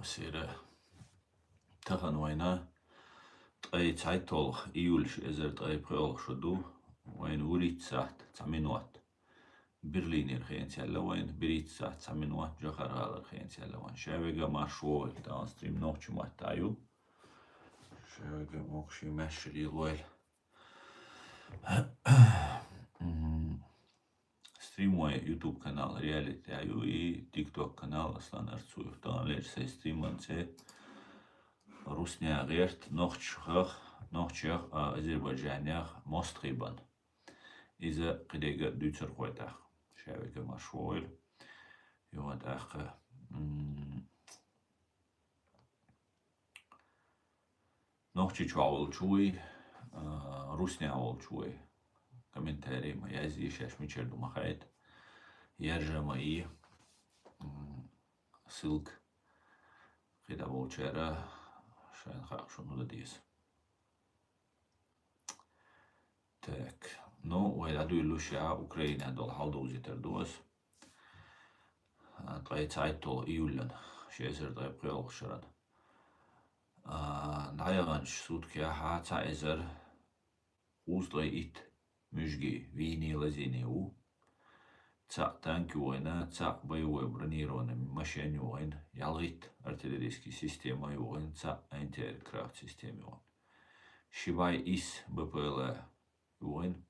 Sera tahan wayna tqay taytol iulsh ezer tqay preol shodu wayn urit saat taminwat Berliner khayntella wayn birit saat taminwat jokhara khayntella wan shavega mashwo downstream nochmat tayu shavega mokshi mashri loyal Stream мой YouTube канал Reality Аю и TikTok канал Аслан Арцуев. Там лежит стриманце Русня герт нохчах Азербайджанях мострибан. Иза қидега дүйцер қойтақ. Шавега машуойл. Юватақ нохчи чуавол чуй Русня авол чуй. Комментарии моя здесь сейчас мечерду махает. Я же мои ссылка. Когда волчера шайн хорошо ну дадис. Так, ну ويلادو يلوشا Украина дол халдоузитер дуас. Твои цайтол июлен шезер дай приол шаран. Наяванш сутки хаца эзер уздой ит. Мужги вини лазини у цак танки война цак боевой бронированный машине войн ялгит артиллерийский система войн цак антиаэркрафт системе войн шибай ис БПЛ войн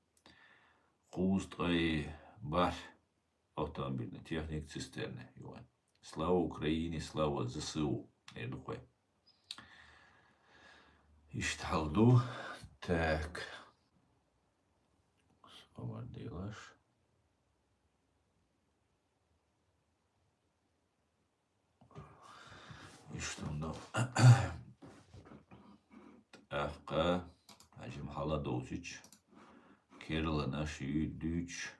куздрой бар автомобильной техник цистерны войн слава Украине слава ЗСУ эдухой ишталду так Делаешь. И что ну? Ахка, ажим халадозич, керла наши дюч.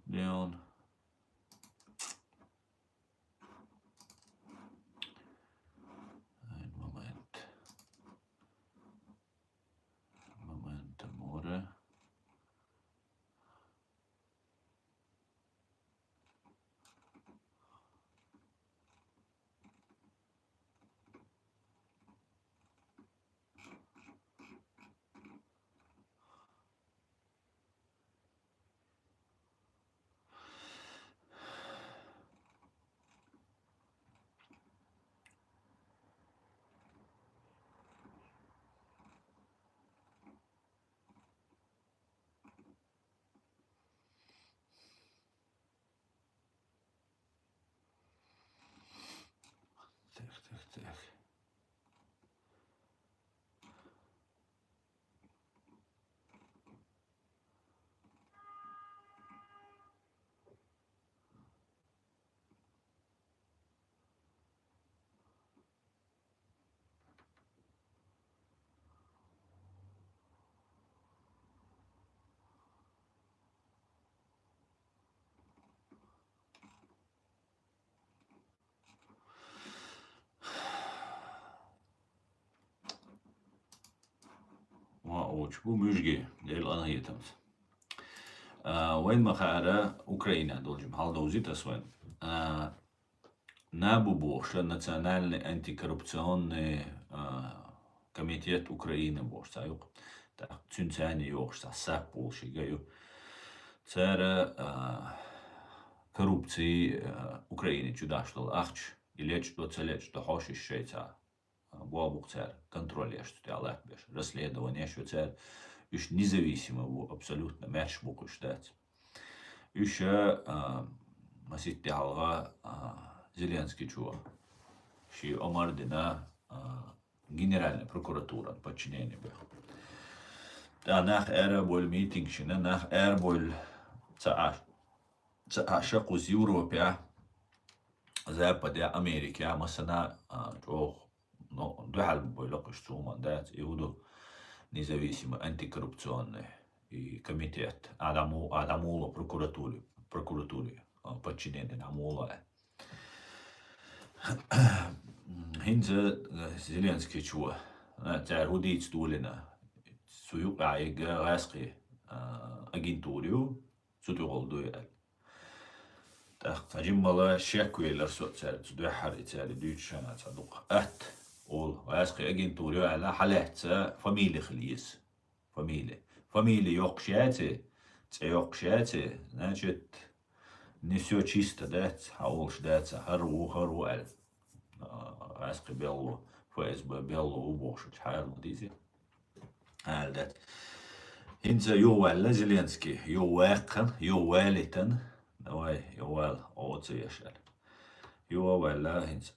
Down. Ein Moment amore. Так. Bu müjgi değil anayetimiz. Войн махара Украина должен халдоузит освоен. Набу национальный антикоррупционный комитет Украины бош саюк. Так цюнцани йош сак болшигаю. Цара коррупции Украины чудашлал ахч и лечь до целеч до хоши шейца. Буабук царь контроль что аллах беш расследование что царь уж независимо абсолютно мяч буку ждать еще маситти алга Зеленский чуа ши омардина генеральная прокуратура подчинение бе да нах эра боль митинг шина нах эр боль цааш куз Европе Западе Америки, مثلا جو دو حال بيلاقي شو مандат يودو независимый антикоррупционный и комитет Адамула прокуратуре подчинение Амула. Hinze Зеленский чего? Тяр худить стулина. Суюк айга раски агентурию сутуголду. تجمل شكوى لرسول تسال تدوي حري تسال دوتشانا تصدق أول واسقي أجين توريو على حالات فاميلي خليس فاميلي يوقشاتي يوقشاتي значит не все чисто дать хаулш дать хару аль اسقي بيلو ФСБ بيلو وبوشش حال ديزي هال دات هنزا يو ولا زيلينسكي يو واقن يو والتن Давай, Йоэл, оце яшер. Йоэл, хинц.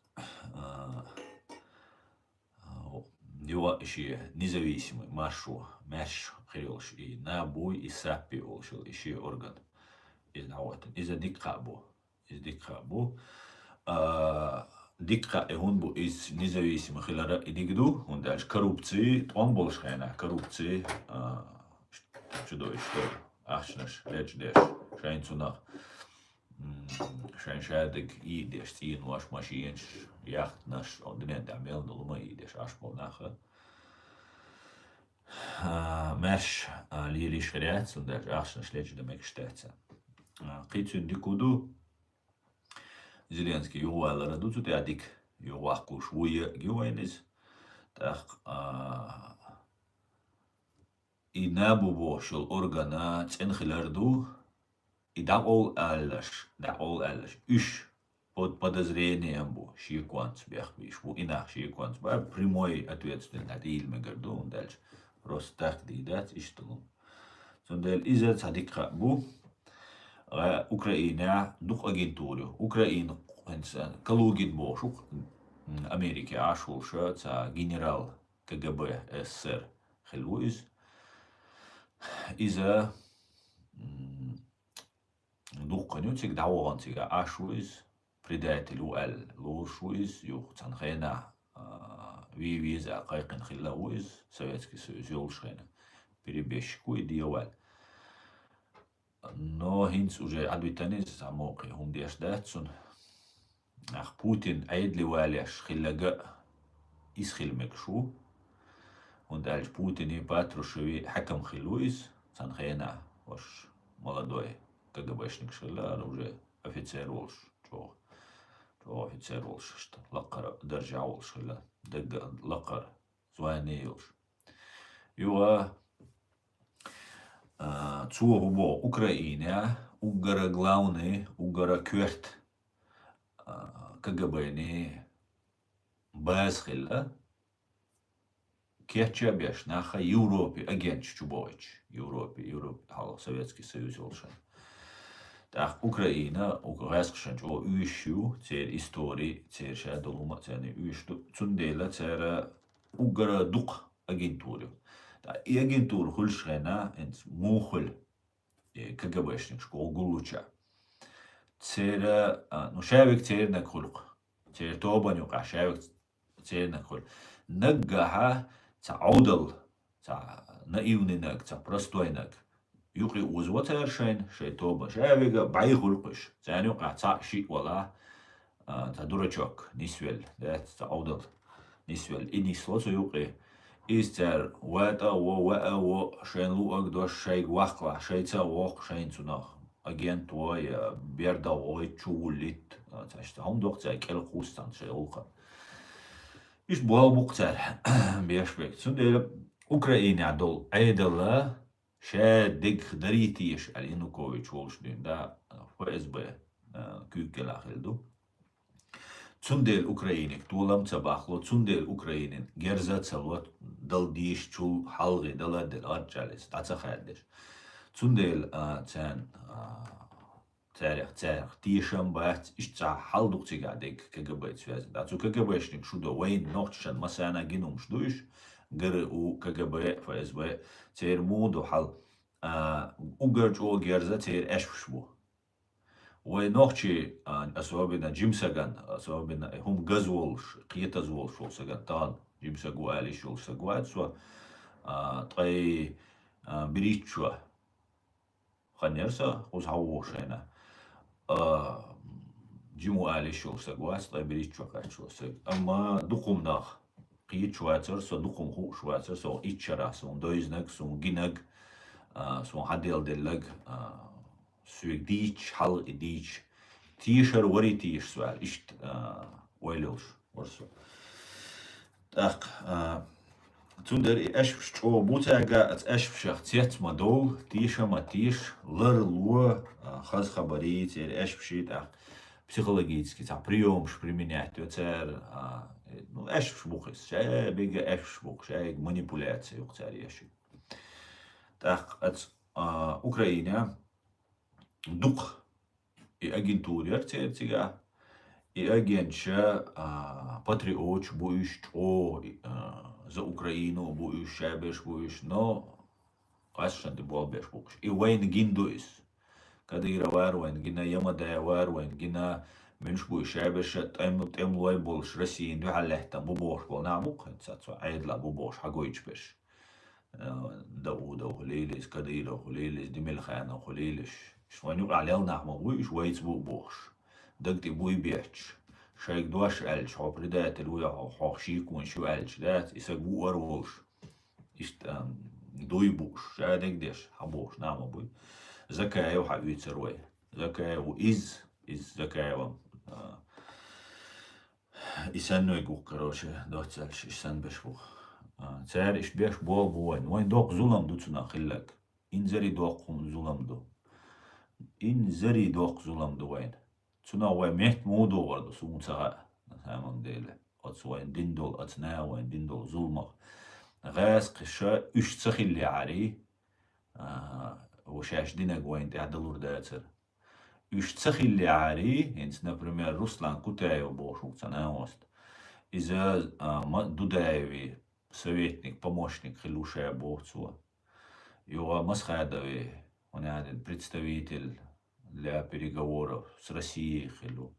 Йоэл еще независимый, Маш, хрилш, и набуй, и сапи, олшил, еще орган. Из науты. Из дикхабу. Дикха и он был из независимых хилара и дигду, он дальше коррупции, он был шхена, коррупции, чудовище, ашнаш, лечь деш, шайнцунах. Шайн шадик идеш, тин ваш машинш, яхт наш, он днен дамел, долма идеш, ашпол наха. Маш лили шряц, он даже ашнаш лечь да мекштеца. Кицун дикуду, Зеленский ювала раду, тут ядик ювахку швуя гювайнис, так и набубо шел органа ценхиларду, и да all alles, уж под подозрением был, шикванс бехвиш, был инах шикванс, был прямой ответственный от Ильме Горду, он дальше просто так дидать, и что он. Сондел из-за садика был, Украина дух агентуру, Украина, Калугин Бошук, Америки ашул шо, генерал КГБ СССР Хелуиз, из-за дух конючек давантига ашуиз предатель уэл лошуиз юх цанхена вивиза кайкин хиллауиз Советский Союз юлшхена перебежку и диовал. Но хинц уже адвитанис самоки хундеш датсун. Ах Путин айдли валеш хиллага исхилмек шу. Und als Putin и Патрушеви хакам хилуиз цанхена ваш молодой КГБшник шила, уже офицер волш, что офицер волш, что лакар держал шила, лакар звание волш. Юа цуобо Украина, угара главный, угара кверт КГБни без хила, кетча беш наха Европе агент чубович, Европе, хало Советский Союз волш. Так, Украина, Украинская ущу, цер истории, цер шадолума, цер ущу, цундела, цер угара дух агентуру. Так, и агентур хульшена, энс мухл, КГБшник, школ гулуча. Цер, ну шавик цер на хулк, цер тобанюка, шавик цер на хулк. Наггаха, ца аудал, ца наивный наг, ца простой наг. يقري وزوتر شيء توبة شافيقة بايغل قش زانيو قاعد شيء ولا تدرجوك نسويل ده تعودل نسويل إني صوت يقري إستر وات شين لو أقدر شيء واقع شيء تواق شيء تناخ أجين توي بيردا وي تشوليت تاشت هم دوقت زي كل خوستان شيء أوقا إيش بوال بقتر بيشبك سندل أوكرانيا دول أيدلا شادق دريتيش الينوكوفيتش وولشدين دا ФСБ كيكلا خلدو تسندل أوكرانيك تولم تباخلو تسندل أوكرانين جرزة تسلوت دل ديش تشول حلغي دل دل أرجالس تاتخادش تسندل تاريخ تيشم بات إيش تا حلدوك تيجادك كجبايت فاز داتو كجبايشنك شو دو وين نوتشن مسانا جنوم شدوش جر و КГБ ФСБ تير مودو حل وجرج او جرزة تير اشوشبو ونوخشي особенно جيمساغان особенно هم غزولش قيتا زولش ساغان تان جيمساغو اليش ساغوات سو طي بريتشوا خنيرسا خوز هاوشينا جيمو اليش ساغوات طي بريتشوا كاتشو اما دقوم ناخ قيت شواتر سو دقوم هو شواتر سو ايتشرا سو دويزنك سو جينك سو هاديل دلق سويك ديتش حل ديتش تيشر وري تيش سؤال إشت ويلوش ورسو تاق تندر أشفش أو بوتاقا أشفش اختيات مدول تيشا ما تيش لر لو خاز خبري تير أشفشي تاق психологически تاع بريوم ش применять تاع أشفش بوخس شاي بيجا أشفش بوخ شاي манипуляция يختار يشي تاق أوكرانيا دوق агентурер тертига и агентша патриоч буиш о за Украину буиш шабеш буиш но قاشن تبغى بيش بوكش и وين جندويس كدير وار وين جنا يما دا وار وين جنا منش بوش شابش تم لوي بولش رسين دو حلهتا بوبوش بول نعمق تساتسو عيد لا بوبوش حقويش بش داوود خليلس كدير خليلس دمل خانه خليلش شوان يقع علينا نعمة بوي شوية بوش دقتي بوي بيتش شايك دواش ألش هو بريدات الويا حوشيك ونشو ألش دات يساقو أروش إشت دوي بوش شايدك ديش حبوش نعمة بوي زكايا وحقويت سروي زكايا وإز زكايا إسانو يقوك كروشة دوت سالش إسان بشبوخ تسار إشت بيش بوين وين دوق ظلم دوتنا خلك إنزري دوقهم ظلم دو إن زري دوق ظلم دوين تنا ومهت مودو ورد سومتها همان ديله أتصوين ديندول أتنا وين ديندول ظلمة غاز قشة تسخي اللي عري وشاش دينك وين تعدلور داتر تسخي اللي عري انت например Руслан Кутаев бошук цанаост إذا Дудаеви советник помощник Хилушая Бовцуа его Масхадови он один представитель для переговоров с Россией хилу.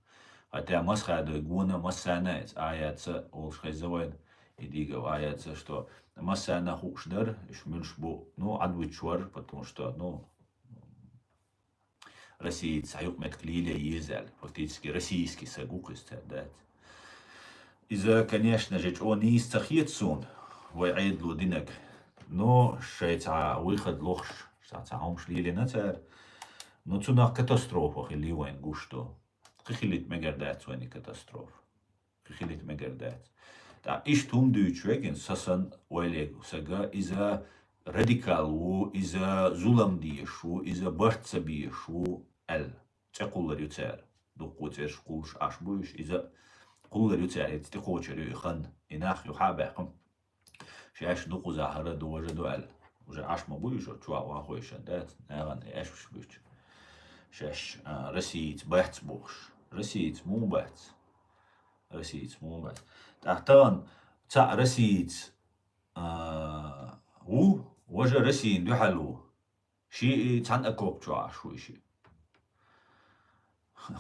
Хотя Масхаду Гуна Масанец аяца Олшхайзавайн и Дигов аяца, что Масана Хушдар, Ишмюшбу, ну, Адвичуар, потому что, Россия Саюк Метклиля Езель, фактически российский сагук из дать. Из-за, конечно же, он не истахицун, вайайдлу динак, но шейца выход лохш. تعاهم شليلي نتر نتونا كاتاستروفة خلي وين قشتو خليت مقردات وين كاتاستروف خليت مقردات تا إيش توم دويتش وين ساسن ويليك سجا إذا راديكال و إذا ظلم ديشو إذا برتس بيشو تقول ريوتر دقوتر شقولش أشبوش إذا قول ريوتر تقوتر يخن إناخ يحابقم شاش دقو زهرة دوجدو уже аж мабуйшо чуа вахойша дат наган эшвш буч шаш Россиец бахц буш Россиец мубац тахтан ца Россиец у وجه Россиин духалу شي цан акоп чуа шуйши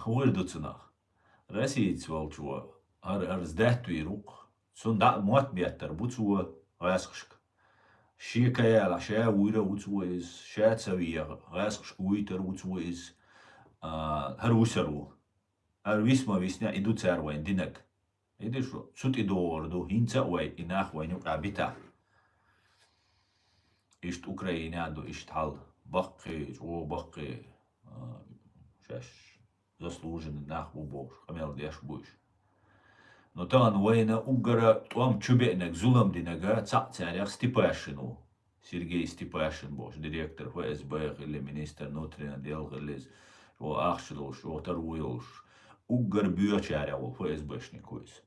وردوتنах Россиец волчуа ар сдату ирук сон да мот биаттар буцуа расхшк شيكايا العشاء ويرا وتويز شات سويا غاسق ويتر وتويز هروسرو هرويس ما ويسنا إدو تار وين دينك إدشو سوت إدور دو هينتا وين إناخ وين يقع بيتا إشت أوكرانيا دو إشت حل بقي جو بقي شاش заслуженный нах бубош хамел деш буш но тан война угара том чубенек зулам динага царях Степашину Сергей Степашин бош директор ФСБ или министр внутренних дел или о ахшлуш о таруилш угар бюачаря о ФСБшникуис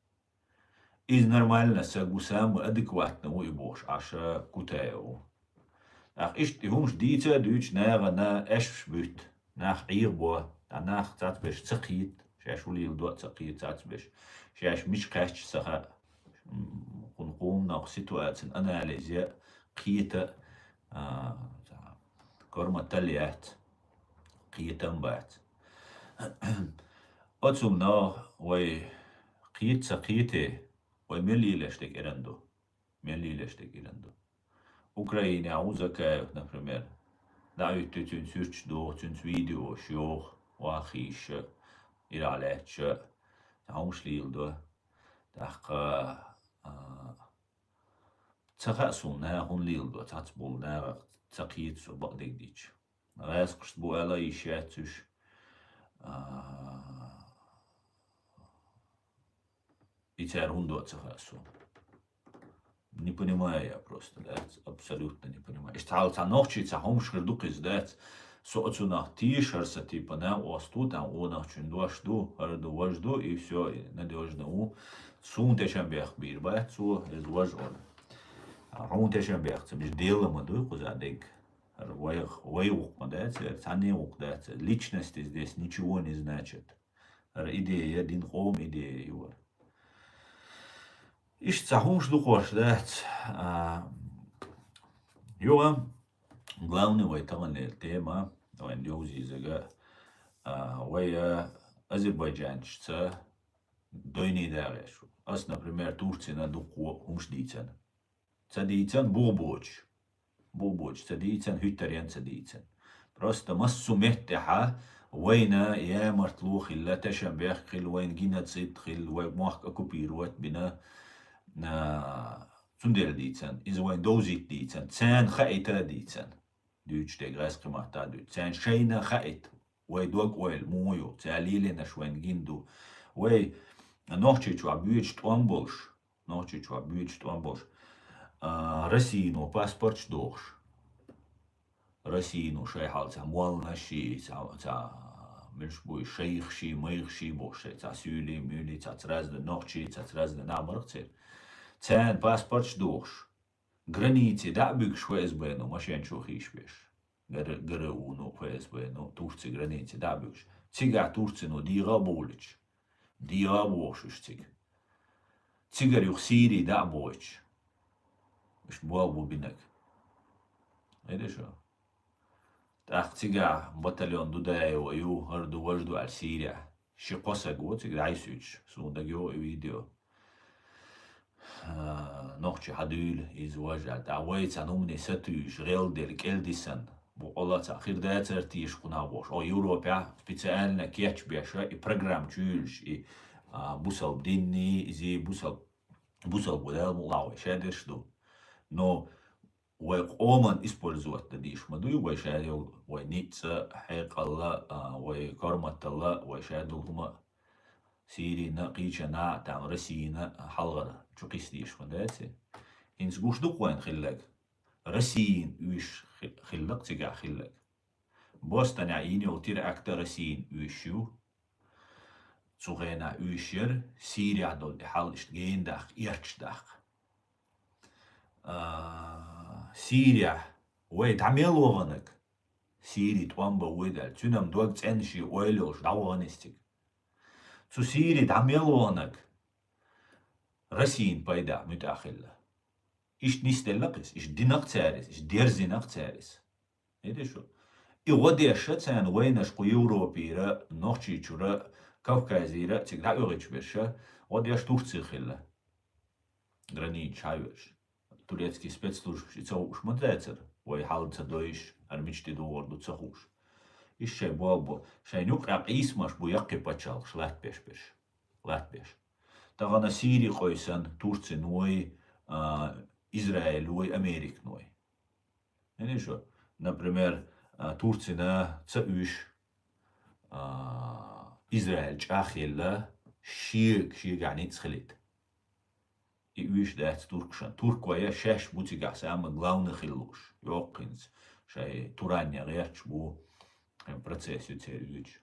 из нормально сагусам адекватно ой бош аша кутаеу ах ist die Diete Deutsch näher na eschbüt nach Irbo danach tatbеш tsaqit شاشولي الدوات تقيت تعتبش شاش مش قاش سخا قنقوم ناق سيتواتن أناليزيا قيتا كورما تليات قيتا مبات Otsum no way qite way millilestek erendo. Millilestek erendo. Ukraina auzaka, например, da'ut tün sürç do tün video show wa khish iralech taumschlil do dach تخصص هون ليلدو تعتبول نار تقييد سو بقدك ديش غاس قشت بو ألا يشاتش يتار هوندو تخصص не понимаю я просто, да, абсолютно не понимаю. Иштал та ночи та хомшгердук из да, соцу на тишерса типа на осту там она чундуашду, арду важду и все, надежно у сун тешен бях бирба, цу из важон. Рун тешен бях, миш дела маду, кузадек. Вайук мадать, тани ук дать. Личности здесь ничего не значит. Идея, один хом идея его. Иш цахунш духош дать. Юга, главный вайтаган тема, вайн дюзи зага, вая азербайджанчца дойни дарешу. Ас, например, Турция на духу хумшдицен. Цадицен бобоч. Бобоч, цадицен хютарян цадицен. Просто массу мехтеха, وينا يا مرتلوخ إلا تشن بيخل وين جينا تصيد خل وين موحك أكوبيروات بنا سندر ديتسن إذا وين دوزيت ديتسن تسان خائتا ديتسن دوتش تغرس قماتا دوت تسان شينا خائت وي دوغ ويل مويو تاليلنا شوين جيندو وي نوحشي شو عبيوش توانبولش نوحشي شو عبيوش توانبولش رسينو باسبورتش دوخش رسينو شي حال تا موالنا شي تا مش بوي شيخ شي ميخ شي بوش تا سيولي ميولي تا ترازد نوحشي تا ترازد نامرقتير تان باسبورتش دوخش границы да бюк швез бэну машин чухиш беш гэрэ уно фэз бэну турци границы да бюк цига турци но дига болич дига бошуш цигар юх сири да боч миш буал бубинек эдешо так цига батальон дудаева ю харду важду аль сирия шикоса го цигар айсуч сундагё видео نوخشي حدول إزواج تعويت عنهم نساتوش غيل ديل كيلديسن بقولة تأخير ده ترتيش قناع بوش أو يوروبيا سبيتسالنا كياتش بيشا إي برنامج تشولش إي بوصل بديني زي بوصل بدل ملاوي شادرش دو نو وقومن использовать ديش مدوي وشادل ونيتس حيق الله وكرمة الله وشادل هما سيري نقيشة نا تام رسينا حلغة شو قيسديش مداتي إنس قوش دوقوين خلق رسين ويش خلق تقع خلق بوستان عيني وطير أكتر رسين ويشو تغينا ويشير سيري عدول حال اشتغين داخ إيرتش داخ سيري ويت عميل وغنك سيري توانبا ويدال تنم دوق تنشي ويلوش دعوانستيك Zu Siri da melonak Rasin payda müteahhilla. İş nistellakis, iş dinakteris, iş derzinakteris. Neydi şu? İğodi yaşatsan waynaş ku Europira, Nohçiçura, Kavkazira, tigda öğretişberşa, odi yaş Turciyxilla. Granit çayver. Turetski spetslužb ica ušmadzēcer, vai halca doiš, ar mičti doordu cahuš. İşe bu şey yok ya ismaş bu yakı paçal latbeş. Dağına Siri koysan Turci noy İsrail noy Amerik noy. Ne şu? Например, Turcina çağış İsrail çahilla şiik yani tsxilit. İüş dert Turkşan. Turk vaya şeş bu tigahsa ama glavni xilluş. Yokkins şey Turanya gerç bu процессе церюч.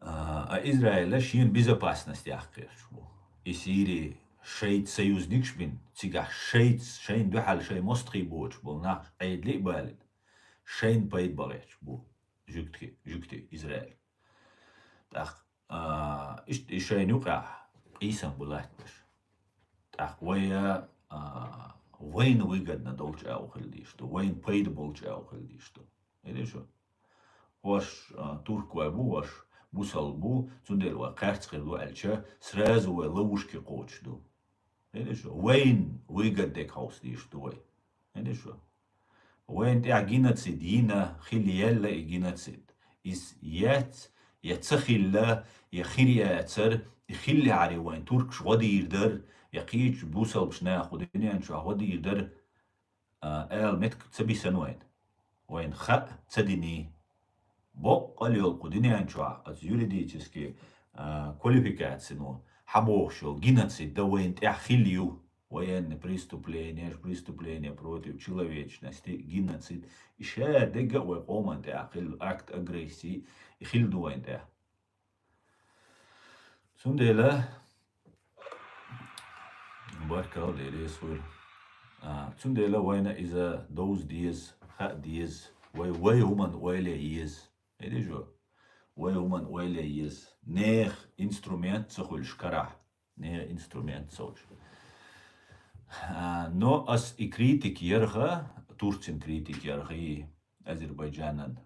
А Израиля шин безопасность яхкершбу. И Сирии шейт союзник шбин, цигах шейн духал шей мостри боч был нах айдли балин. Шейн пайд балешбу. Жукти Израиль. Так, и шейн юка исан булатбеш. Так, вая вайн выгодно долча ухильди, что вайн пайд болча ухильди, что. Или что? Ваш турку бу, ваш бусал бу, цундел картскил альча, сразу ловушки кочду. Видишь, вейн выгодек хаус лишь твой. Видишь, وين تعجينة سدينا خليال إجينة سد إس يتسخيلا يخيري يتسر يخلي علي وين تركش غادي يردر يقيج بوصل بشنا خديني أنشو غادي يردر آل متك تسبي سنوين وين خا تسديني بو قليل قديني أنشو از юридически квалификации ну حبوشو геноцид да وين تأخيليو военные преступления против человечности, геноцид. Еще дегавый команд, акт агрессии, и хильдуэнте. Сундела, баркал дересвер. Сундела война из-за those days, hot days, way human oil is. Это же, way human oil is. Нех инструмент сохуль шкара, нех инструмент сохуль. Но as и критик ерга, Турцин критик ерга и Азербайджанан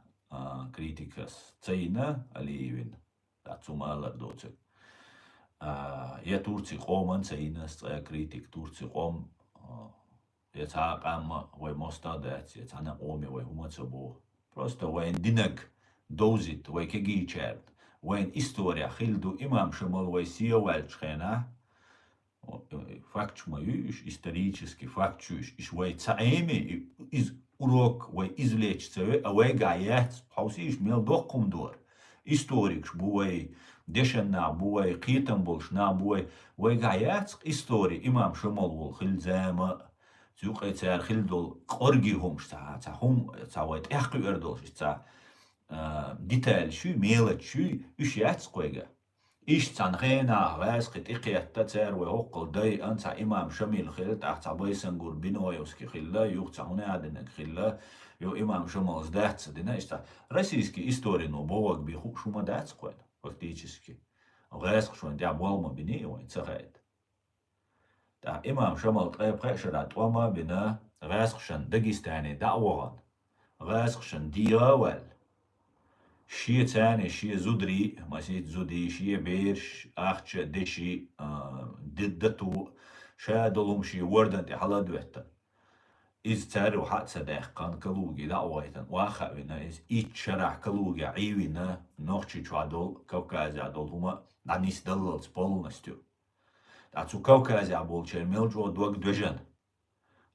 критикас цейна Алиевин, да цумалар доцек. Я Турци қоман цейна критик Турци қом я цаақама вай мостадец, я цана оми вай хумацабо. Просто вайн динак дозит, вай кеги черт, вайн история хилду имам шамал вай сиовальчхена. Факт моюш, исторический факт чуш, иш вай цаэми из урок вай извлечься, а вай гаят, хаусиш мел докумдор. Историк буай дешенна буай қитам болшна буай вай гаят история имам шамал вол хилзама зюқай цар хилдол қорги хумш ца хум ца вай тяхқи өрдолш ца деталь шу мелочь шу үш яц қойга. إيش تنخينا غاز قد إقيا تتسار ويوقل داي أنت إمام شميل خيل تحت بيسن قربين ويوسكي خلا يوقت هنا عدنك خلا يو إمام شمال زدات سدنا إشتا российский истории но бовак биху шума дать скоит фактически غاز шуан дя болма бини وين цахает та إمام شمال تغيب خيشرات وما بنا غاز شن داغستاني دعوغان غاز شن دياوال شيء ثاني شيء زودري مسيت زودي شيء بيرش أخش دشي ددتو شادلهم شيء وردن تحلا دوتا إز تارو حد صدق كان كلوجي دعوة واخوينا إز إيش شرح كلوجي عيونا نوخشي شادول كوكاز عدول هما دانيس دلل سبول نستيو دعتو كوكاز عبول شرميل جو دوغ دوجن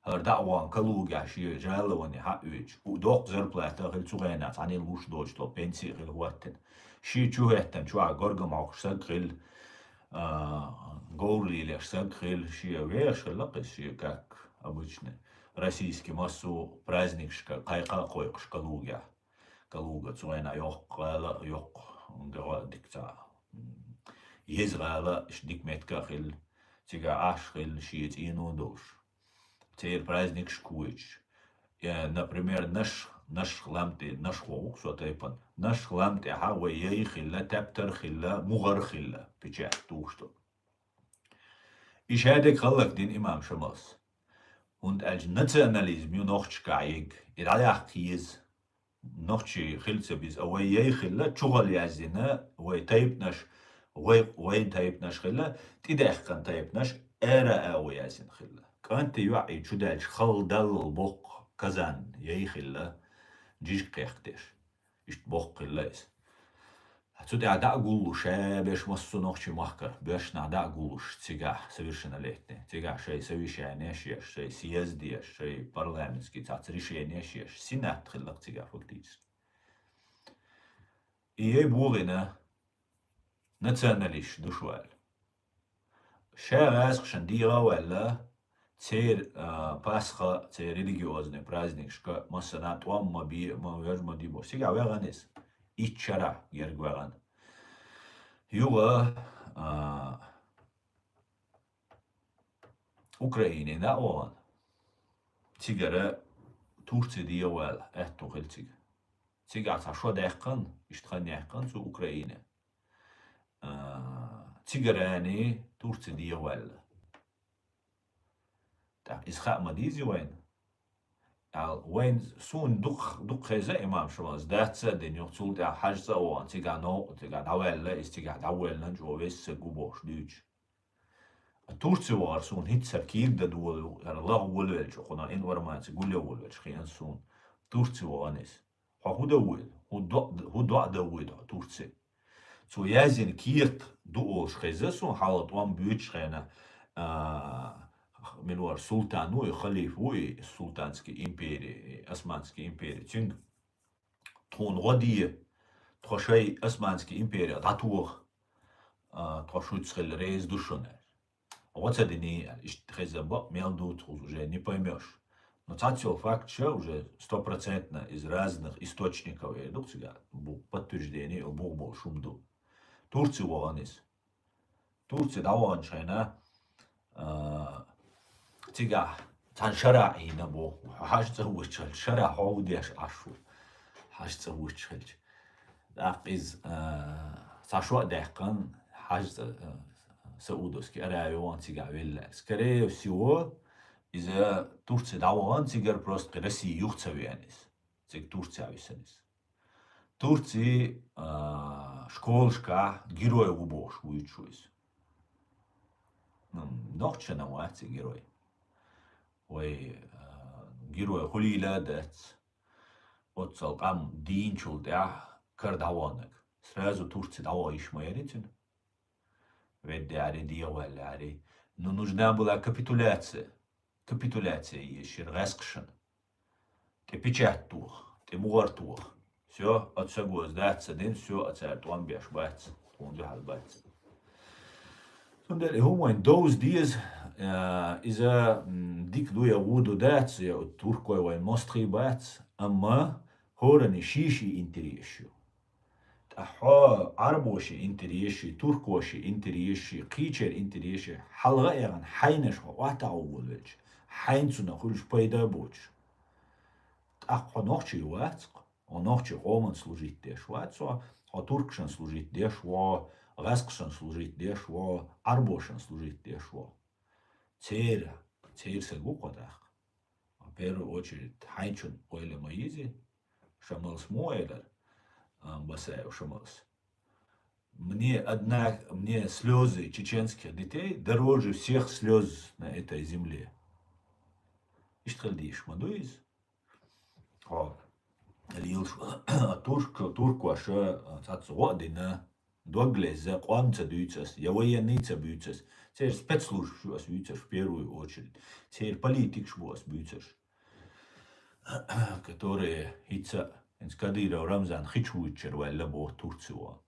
هر دعوان كلوجا شيء جالوني حقوج ودوق زربلات غير تغينات عن الوش دوج لو بنسي غير وقتن شيء شوهتن شو عقرق معك سقل قولي ليش سقل شيء ويش لقي شيء как обычно российский массу праздничка кайка койш калуга цуэна ёк дикта езгала шдикметка хил тига ашхил шиет ину дош Теперь праздник шкуич. Например, наш хламты, наш хоук, сотайпан, наш хламты, ха, ей хилла, таптар хилла, мугар хилла, печать, тухшту. Ich hätte kallag den Imam Shamas. Und als Nationalismus noch schkaig, iraya kies, noch chi khilse bis away ey khilla chugal yazina, way taybnash, way taybnash khilla, tidakh kan taybnash, era away yazin khilla. كانت يوعي شدالش خل دل بوق كزان يخلا جيش قيختش إشت بوق الليس هتسود عدا قولوش باش مصو نوخشي محكر باش نعدا قولوش تيجاح совершенно ليتني تيجاح شي совещание شي سيازدي شي парламентский تعتريشيني شي سينات خلق تيجاح فكتيس إيه بوغينا نتسانليش دوشوال شاغاز خشنديرا ولا Цер Пасха, цер религиозный праздник, что масанат вам маби мадибо. Сега веганес. Ичара гергваган. Юга Украине да он. Цигара Турция диявал эту хельциг. Цигар та шо дехкан, иштхан дехкан су Украине. Цигарани Турция диявал. إسخاء مديزي وين وين سون دق خيزة إمام شماس داتسا دين يقتل دا حاجزة وان تيجا نو تيجا داويلا تيجا داويلا جوابس جوبوش ديج تورتي وار سون هيت سركيب دا دول الله ولوش خنا إن ورما تقول ولوش خيان سون تورتي وانس هو دول هو دع دول تورتي تو يازن كيرت دوش خيزة سون حالت وان بيوتش خينا من ور سلطان وي خليفة وي السلطانسكي إمبيري أسمانسكي إمبيري تينغ تون غدي تخشي أسمانسكي إمبيري داتوغ تخشوت سخل ريز دушонер. Вот это не иштрезаба мелду уже не поймешь. Но цацил факт, что уже 100% из разных источников идут сюда, подтверждение, Бог был шумду. Турция ванис. Турция даван шайна تيجا تان شرعي نبو حاج تزوجش شرع عوديش عشو حاج تزوجش داقيز تاشوا دقن حاج سعودوس كي أراوي وان تيجا ويلا سكري سيو إذا تورتي داوان تيجر بروست قرسي يختوي يانيس تيج تورتي عويسانيس تورتي شكولشكا героя убош уичуис نوختش نواتي герой وي героя хулила дат отцал там динчул да кардаванок сразу турцы дава ишмаяритин ведь ари диавал ари но нужна была капитуляция ещё раскшен ты печать тух ты муар тух все отсагоз датся дин все отцарт он беш бац он дехал бац Sondern hoe in those days is dik doe je woede dat je Turkoj wa mostri bats amma horani shishi interieshi. Ha Araboshi interieshi, Turkoshi interieshi, Qicher interieshi, halga eran haynesh wa ta'awulch. Haynsuna khulsh payda boch. Nochtje wat, nochtje Roman служить деш wat, so Turkschen служить деш wa Раскшан служить дешво, Арбошан служить дешво. Церь сегукодах. В первую очередь хайчун ойле моизи, шамалс мойлер, басаю шамалс. Мне слезы чеченских детей дороже всех слез на этой земле. Иштхальдиш мадуиз. Турку аша цацуадина. Доглеза, квамца дюйцас, явоенница бюйцас, цер спецслужб шуас бюйцаш в первую очередь, цер политик шуас бюйцаш, которые хитца инскадира Рамзан хичуичер валла бо Турцию.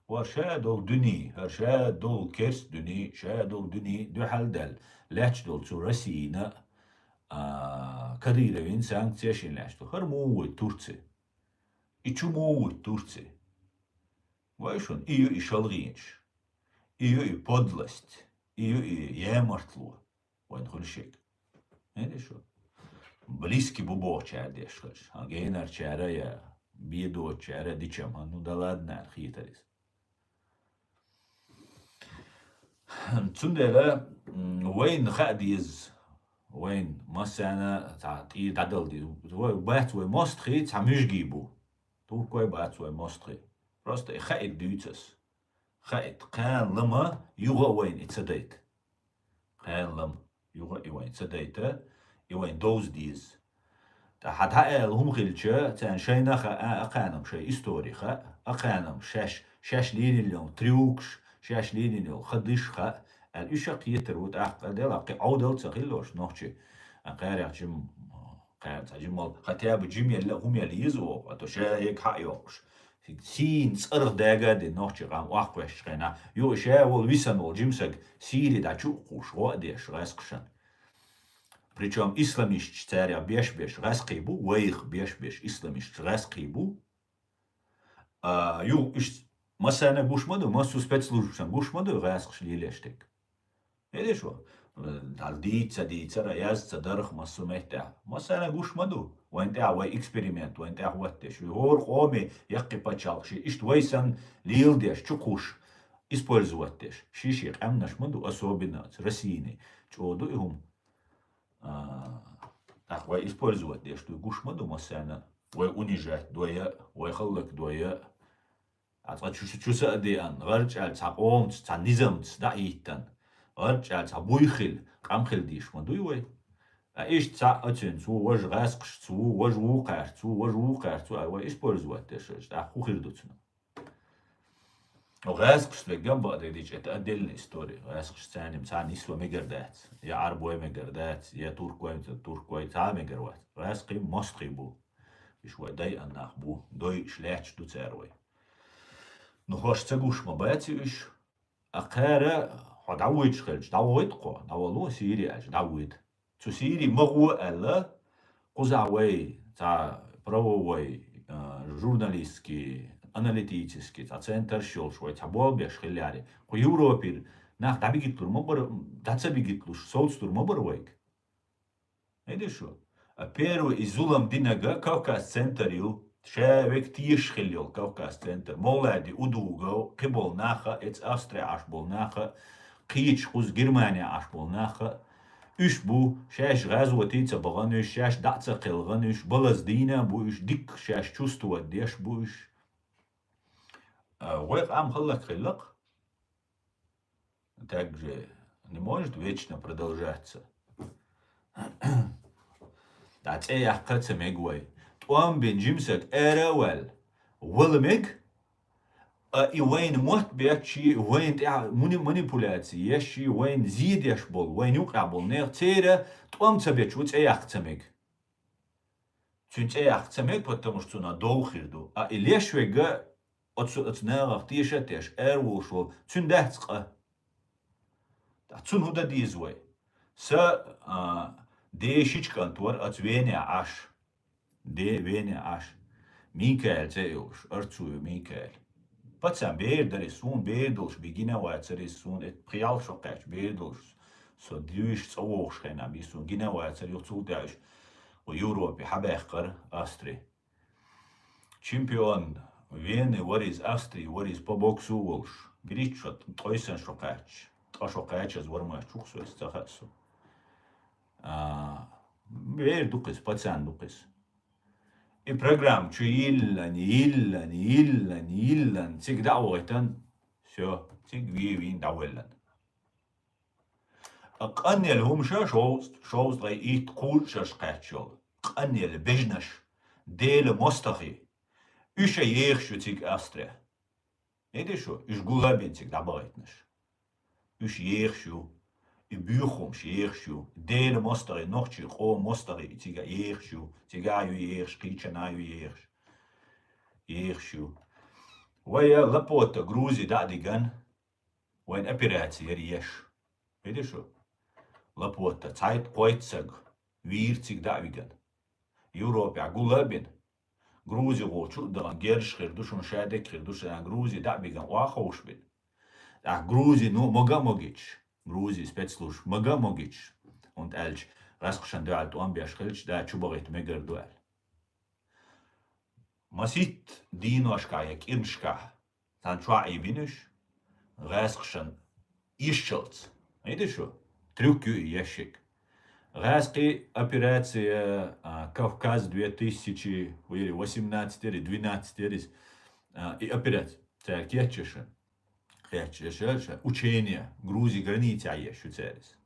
Варша дол дюни, харша дол керс дюни, ша дол дюни, дюхалдал, ляч дол цу Российна, кадира вин санкцияшин ляч, хар муой Турции. И чу муой Турции. Вайшон, ее и шалринч, ее и подлость, ее и ямартлу, вайн хульшик. Это что? Близкий бубо чардеш, а гейнар чара я беду чара дичам, ну да ладно, архитарис. Цундела, вайн хадиз, вайн масана, и тадалди, бат вай мостри, тамюшгибу, туркой бат вай мостри. Просто خائد ديوتس خائد قان لما يوغا وين اتسديت قان لما يوغا وين اتسديت يوين دوز ديز تا حد هاي هم غيلتشا تان شي نخا اقانم شي استوريخا اقانم شاش لين اليوم تريوكش شاش لين اليوم خديشخا الاشق يتروت اقدل عودل تغيلوش نوخشي قارع جم قارع جمال خطياب جيم يلا هم يلي يزو اتو شايك حقيوش سين صرخ داغا دي نوختي رام واخوش غنا يو شاول висанул جимسك сири да чукуш водеш раскшан. Причем исламист царя беш раскибу, вейх беш исламист раскибу. Ю иш масана гушмаду, масу спецслужбшан гушмаду раскш лилештек. Видишь что? Далдица раязца дарх масу мехта. Масана гушмаду. وانت وي اكسبيريمنت وانت واتش هور قومي يقي باتشالشي اشت ويسن ليلديش تشكوش использоватеш шиши амнаш мду особенно российный чоду им использовать деш ту гушма думасана, унижать доя, халлак доя, чуса адиан, гарчал цаомц, цанизамц, да иттан, гарчал цабуйхил, камхил дишма дуй. Иш цаатин, цу вож расқш, цу вож вуқар, использовать деш, хухирдуцна. غاسقش للجنب ديش اتقدلني ستوري غاسقش ثاني مساعد نسوى مجردات يا عربوي مجردات يا توركوي تا مجروات غاسقي مصقي بو شوي داي اناخ بو دوي شلاحش دو تاروي نخوش تقوش مباتيش اقارا دعويد شخلش دعويد قو دعوالو سيري اش دعويد تو سيري مغو الا قزعوي تا براووي журналистский аналитический, центр шолшвой, болбеш хиляри. Ко Европе нах табигитлур мобар, дацабигитлуш, соуцтур мобарвайк. Видишь? А первый изулам динага Кавказ центр ил, шевек тиш хилил Кавказ центр. Молади удуго, кибол наха, эц Австрия аш бол наха, кич хуз Германия аш бол наха. Üç bu şeş gazvatiца bağanış, şeş datsa kılganış, balaz dina bu üç dik şeş çustuva diş bu üç. Век ам халлак хиллак также не может вечно продолжаться. Дацэ яхкаца мегвай. Туам бенжимсак эравал. Валмег и вайн мот бячи вайн манипуляции яши вайн зид яшбол вайн юқабол нер цера туам цабеч уц яхцамег. Чунц яхцамег, потому что на долхирду. А илешвега отснерах тишетеш эрвушвол цундахцqa. Цун худа дизвай. Са дешичкантор ацвене аш. Де вене аш. Mikael цеюш, арцую Mikael. Пацан бердерисун, бердулш, бигина вайцерисун, et приал шокач, бердулш. So дюш цаушхена бисун, гина вайцер юцулдаш. У Европе хабехкар Австрии. Чемпион Вены, what is Австрии, what is по боксу волш. Гричот, тойсен шокач. Та шокач аз вармаш чуксу эс цахатсу. Бердукис, пацан дукис. И программ чу иллан, цик дауайтан, все, цик вин дауэллан. Қаннел хумша шоуз лай ит кулшаш қачол. Қаннел бежнаш, деле мостахи. Үша ехшу цик Австрия. Еде шо, үш гулабин цик дабайтнаш. Үш ехшу. И бюхумш ехшу, деле мостари, нохчи, хо мостари, тига ехшу, тигаю ехш, кичанаю ехшу. Вая лапота Грузии дадиган, вайн операция риеш. Видишь что? Лапота, цайт койцаг, вирциг давиган. Европе агулабин. Грузия волчу, да гершхир, душун шадекхир, душун Грузия давиган, уахошбин. А Грузия, ну, могамогич. Грузии спецслужб Магамогич und Elch Raskschan dual tuam biashkilch da chubarit meger dual. Masit dinoshka yak inshka tan chwa ibinish Raskschan ищелц. Видишь что? Трюки ящик. Раски операция Кавказ 2018 или 12 и операция Керчеша. Учение Грузии границы еще целес.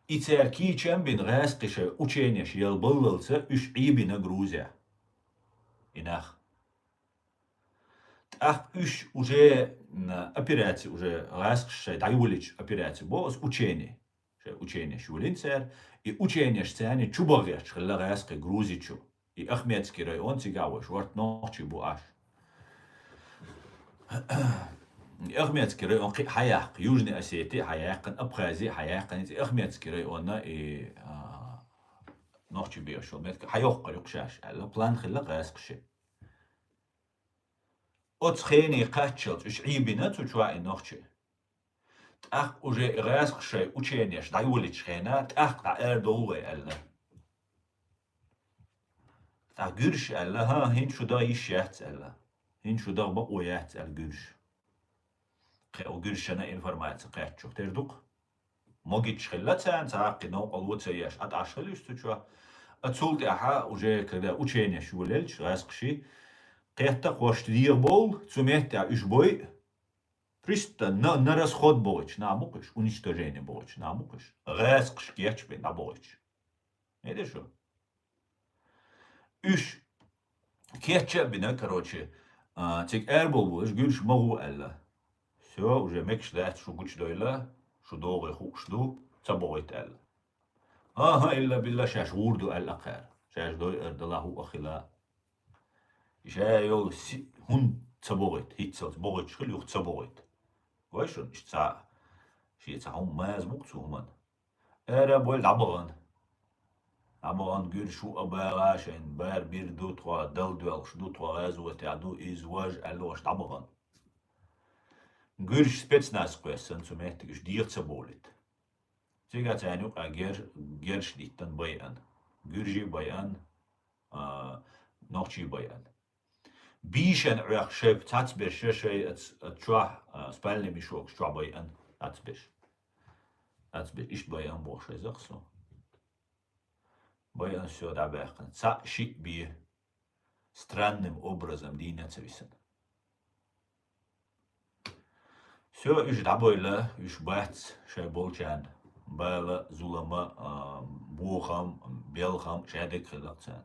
И церкви чембин раскише учение елбыллца уж ибина Грузия. Инах. Ах уж уже операция уже раскише дайвулич операция бос учение. Учение шулинцер и учение сцене чубагеш хла раски Грузичу. И Ахмедский район цигавош вот ночи буаш. Ахмедский район хаяк, Южной Осетии хаяк, Абхазии хаяк, Ахмедский район и ночи бешел, метка хаяк юкшаш, алла план хилла гасқши. От схени качел, уж ибина цучва и ночи. Ах уже гасқши учение, дайвулич хена, ах та эрдолве алла. Та гүрш алла, ха хин шуда ишят алла. Хин шуда бақоят ал гүрш. O Gülşen'e informasyon kaççok derdik. могит шхеллацан, цаакки наука луцаяш аташхелюстуча. Отсюда я уже когда учение шулельч, раскши, кехта хоштвир бол, цумехта ишбой, присто на расход боч, намукаш, уничтожение боч, намукаш, раскш кечбе на боч. Это что? Уж кетчебина, короче, тик эрбол был, гюльш могу элла. Все, уже мекш дать, что гуч дойла, что долго хукшду, цабойт элла. Ага, إلا بالله شاش غوردو الأخير شاش دوي أردله أخلا شايو هون تبوغيت هيتسلت بوغيت شخل يوخ تبوغيت وايشون إشتسا شي تساهم ماز مقتو همان أرى بويل عبغان قول شو أباراشين بار بير دو توا دل دوال شدو توا غازو وتعدو إزواج ألوش عبغان قول سبيتسناس قويسن سميتك دير تبوليت Сега цяню герш диттан баян. Гюржи баян, нохчи баян. Бишен уях шеп цацбеш шешей чуа спальный мешок чуа баян цацбеш. Цацбеш иш баян бошей захсу. Баян все дабяхан. Ца шик би странным образом диняться висен. Все иш дабойла, иш бац шей болчан. Бала, Зулама, Бухам, Белхам, Шадек, Хилакцан.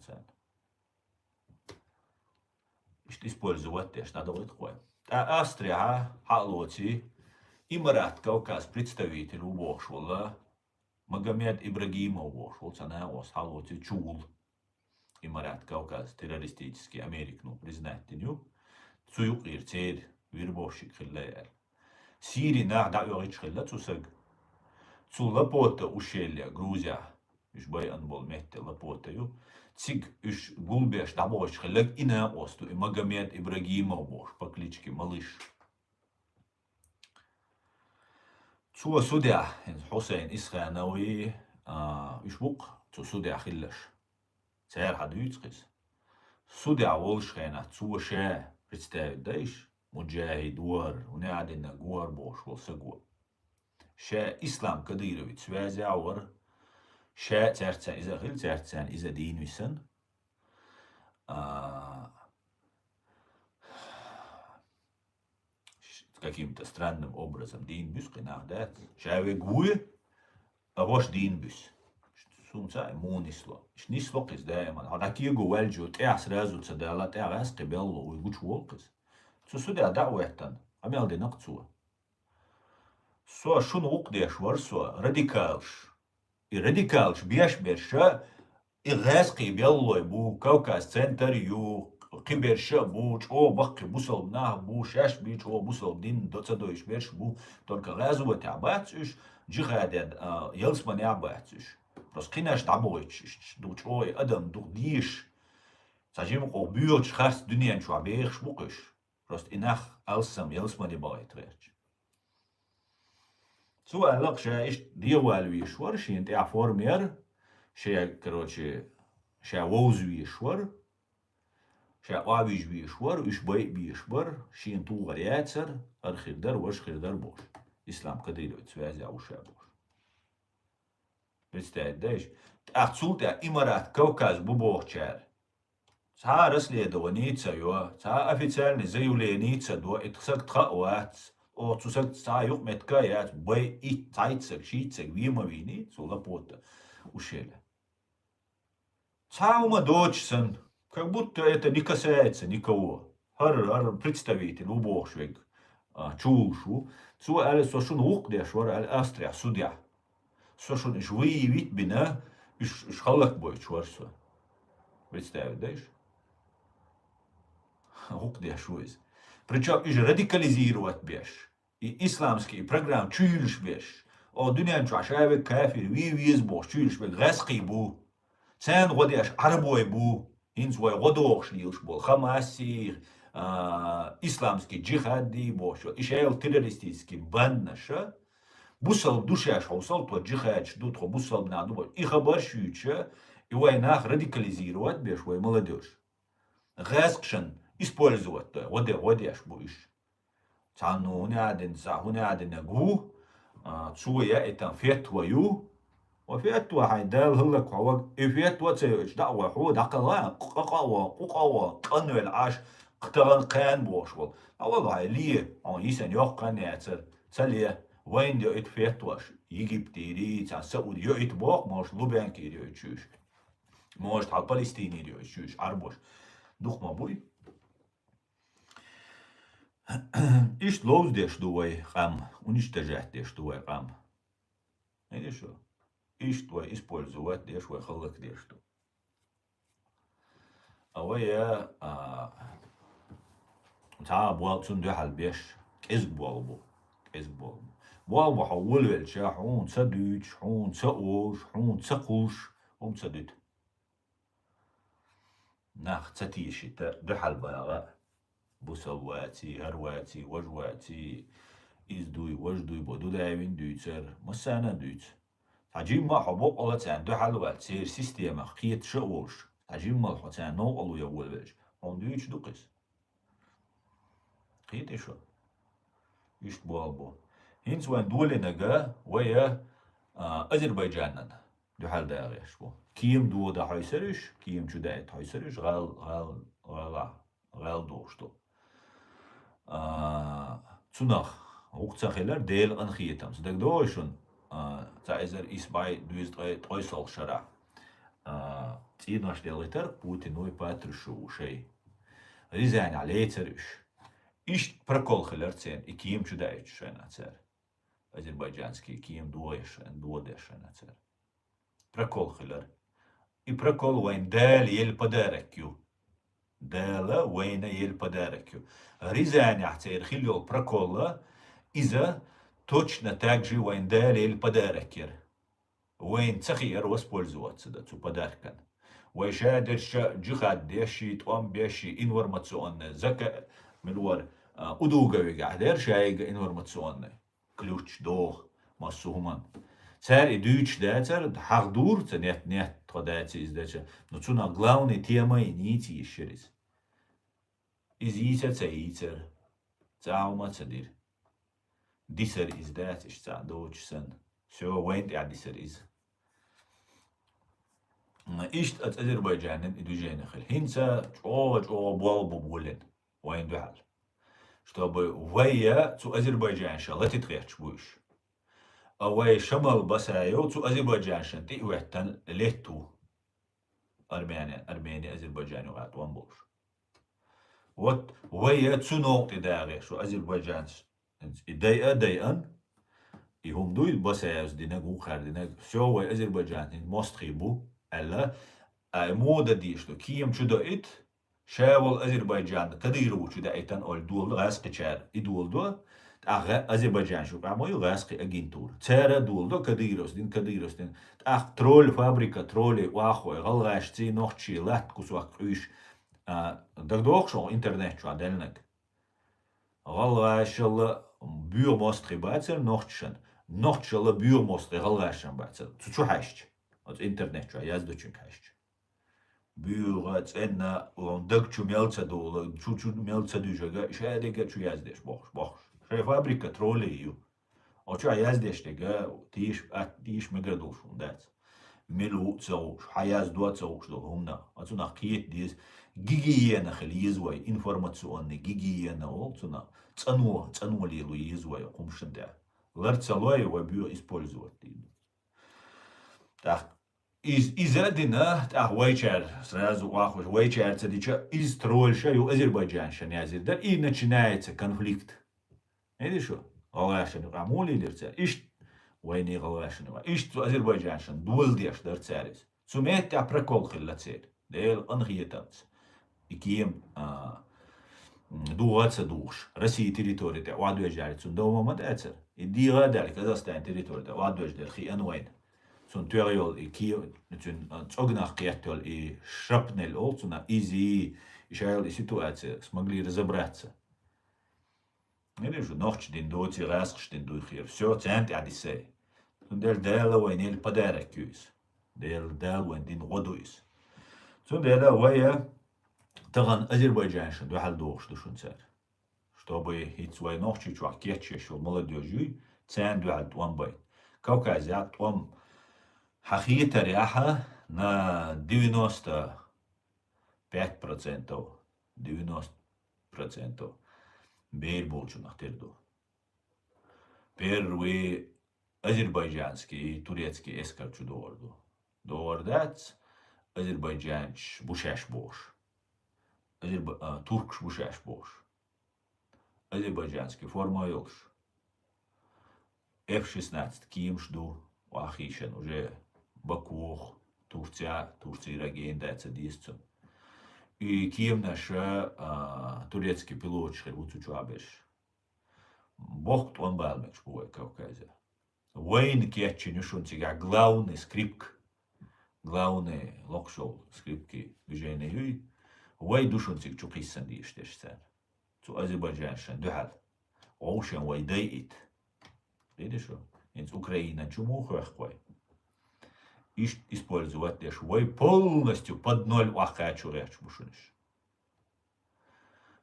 Что использовать, что надо такое. А Австрия, Халоти, Имарат, Кавказ, представитель убошвала, Магомед Ибрагимов убошвал, цанаос, Халоти, Чул, Имарат, Кавказ, террористический, Америку, признать теню, Цуюк, Ирцель, Вирбовщик, Хиллер. Сирия, да, Юрич, Хилла, Цусаг. Цу лапота ушелья, Грузия, уж баян был метте лапотаю, цик уж гулбеш дабош хелек и на осту, и Магомед Ибрагимов бош по кличке Малыш. Цу судя, Хусейн Исханауи, уж бук, цу судя хиллеш. Цер хадуицкис. Судя волшхена, цу ше, представь, даиш, муджахид вар, унядина гуар бош, волсагуар. شا إسلام كديرويت سوازي عور شا تارتان إذا غير تارتان إذا دين ويسن каким-то странным образом дин бюс кенагдат шаве гуе авош дин бюс сумца мунисло шнисло кис даиман хадакие гуэлджо теа сразу цадала теа рас кебелло уйгуч волкис цусуда дауэттан амелде нақцуа Со шун уqdеш var so radikalш. И радикалш бияш берша и гасқи беллой бу Кавказ центр ю киберша бу чо бақи бусал на бу шаш би чо бусал дин доцадоиш берш бу только газу табацуш джихаден елсман ябацуш. Просто кинаш табоич ду чо адам ду диш. Сажим ко бюч хас дүниен чо берш букыш. Просто инах алсам елсман ябайтреш. سؤال شا ديوال ويشور شي انت افورمير شا كروتشي شا ووز ويشور شا اويج ويشور وش باي بيشبر شي انتو غرياتسر ارخير در وش خير در بوش اسلام قدير وتسوازي او شابوش представляешь отсюда имарат Кавказ бубохчар ца расследованица ё ца официальный заявленица до итсак тхаат о цусак ца юк метка я бай и тайцак шицак вимовини сулапота ушеля ца ума дочсан как будто это не касается никого хар представитель убохшвек чулшу цу аль сошун уqдеш вар аль астрия судья сошун иш выявить бина иш халак бой чварсо представляешь уqдеш виз причем иш радикализировать беш и исламский программ чуйлш беш о дунyan чашаве кафир виз бош чуйлш бе гасқи бу цен годеш арбой бу инс вой годош лилш бол хамаси исламский джихади бош ишел террористический баннаша бусал душа шаусал то джихадч дутро бусал на дубо и хабар шюча и войнах радикализировать беш вой молодежь гасқшан использовать то годеш буиш цану няден за гуняден гу تسوية إتن فتوى وفتوى حيدال هلك هو فتوى تيج دعوة حود عقلا ققوة قنو العاش قتغن قان بوشول أول هاي ليه يسن يقن يعتر تليه وين دي ات فتوش يجي بتيري تاع سعودي يو ات بوق موش لوبان كيري يتشوش موش تاع فلسطيني دي يتشوش عربوش دوخ ما بوي إيش لوز ديش دوي قام ونيش تجاه ديش دوي قام هيدي شو إيش دوي использовать ديش ويخلق ديش دو أويا تعال بوال تندو حالبيش كيز بوالبو بوالبو حول الشا حون تسدوش حون تسقوش حون تسقوش تسدد ناخ تتيشي دو حالباغا بوسواتي هرواتي وجواتي إزدوي وجدوي بودو دايوين دويتر مسانا دويت تعجيم ما حبوب الله تان دو حالوات سير سيستيما خيط شقوش تعجيم ما الحوتان نو ألو يول بلج هون دويتش دوقس خيط إيشو إيشت بوالبو هينس وين دولي نجا ويا أذربيجان دو حال داغيش بو كيم دو دا حيسرش كيم شو دايت حيسرش غال دوشتو تونخ وقتخيلر ديل أنخيتم صدق دوشون تعزر إسباي دويز تويسل شرع تيناش ديلتر بوتين نوي باترشو شيء ريزان عليه ترش إيش بركول خلرتين إكيم شو دايت شينا تر أذربيجانسكي كيم دويش دودش شينا تر بركول خلر بركول وين دال يلبداركيو دالا وين يلبداركيو ريزان يحتير خليو بركولا إذا точно так же وين دالي البداركير وين تخير واسبولزوات سدا تو بداركن ويشادر جخاد ديشي توام بيشي انورماتسيون زكا ملور ودوغا قاعدر شايق انورماتسيون كلوتش دوغ مسوهمان سار دوتش داتر حق دور تنيت توداتي ازداچا نوتونا главный тема нити ещерис изица цаицер цаума цадир ديسر إز دات إش تاع دوتش سن سو وين تاع ديسر إز إيش أذربيجان إدوجين خل هنسا جو بوالبو بولن وين دوحل чтобы ويا تو أذربيجان شاء تتغيرش بوش أوي شمال بسايو تو أذربيجان شن تي وحتن ليتو أرميني أذربيجان وقت وانبوش وات ويا تو نوقت داغي شو أذربيجان دايقان يهم دوي بسايوز ديناغ وخار ديناغ شو أذربيجان مستخيبو ألا مودا ديشتو كيم شو دايت شاول أذربيجان كديرو شو دايتان أول دول غاسق شار يدول دو أغا أذربيجان شو بعمو غاسق أجنتور تارا دول دو كديروس دين أخ ترول فابريكا ترولي واخوي غلغاشتي نوختشي لات كوسواق عيش دغدوخ شو إنترنت شو عدلنك غلغاشل بيو مستخي باتر نوختشل بيو مستخي غلغاشن باتر تشو حاشت إنترنت شو يازدو چون حاشت بيو غات إننا وندق شو ميلتا دول شو ميلتا دوجا شاديجا شو يازدش بوخش شو فابريكا ترولي يو أو شو يازدش تيجا تيش مقردوش وندات ملو تسوش حياز دو تسوش دول همنا أتونا قيت ديز جيجيانا خلي يزوي إنفورماتسيوني جيجيانا أولتونا تنو ليلو يزوي قمشن دا لرتسالوي وبيو использовать так изадина так вейчер сразу вахуш вейчер цадича из трольша и Азербайджанша язык и начинается конфликт видишь что غلاشن عمولي درتسار إيش ويني غلاشن إيش Азербайджаншан دول ديش درتسارس سمعت تاع بركول خلاتسير ديل أنخيتات إكيم دوغات سدوش روسيا территория تاع وعدو يجاري سون دوما ما تأثر إدي غادر كازاخستان территория تاع وعدو يجدر خي أنوين سون توريول إكيو نتون تأجناخ قياتول إي شربنل أول سونا إيزي إشارل إي سитуация смогли разобраться или же ночь день доти расхш день духир все цент адисей дел وين البدارك يوس دل وين دين غدويس سون دل ويا تغن Азербайджаншин دوحل دوخش دушун سر чтобы هيت свой ночи чувак кетче шо молодежи цен дуаль туам бай. Кавказия туам хахита ряха на 95%, 90% бейр болчунах терду. Первый азербайджанский и турецкий эскарчу доорду. Доордац азербайджанч бушаш бош. Туркш бушаш бош. Азербайджанский форма йолш. F-16 Киимшду, Ахишен уже Бакух, Турция регендается дисцу. И Киев наш турецкий пилот шхербуцу чуабеш. Бог он балмеш бой Кавказе. Войн кетченю шунтига главный скрипк. Главный локшол скрипки движения юй. Вой душунтиг чукисан диштешсен. Цу Азербайджаншен духал. Оушен вой дейит. Видишь, из Украины чему хвой. Использовать лишь вой полностью под ноль вахачу речь бушуниш.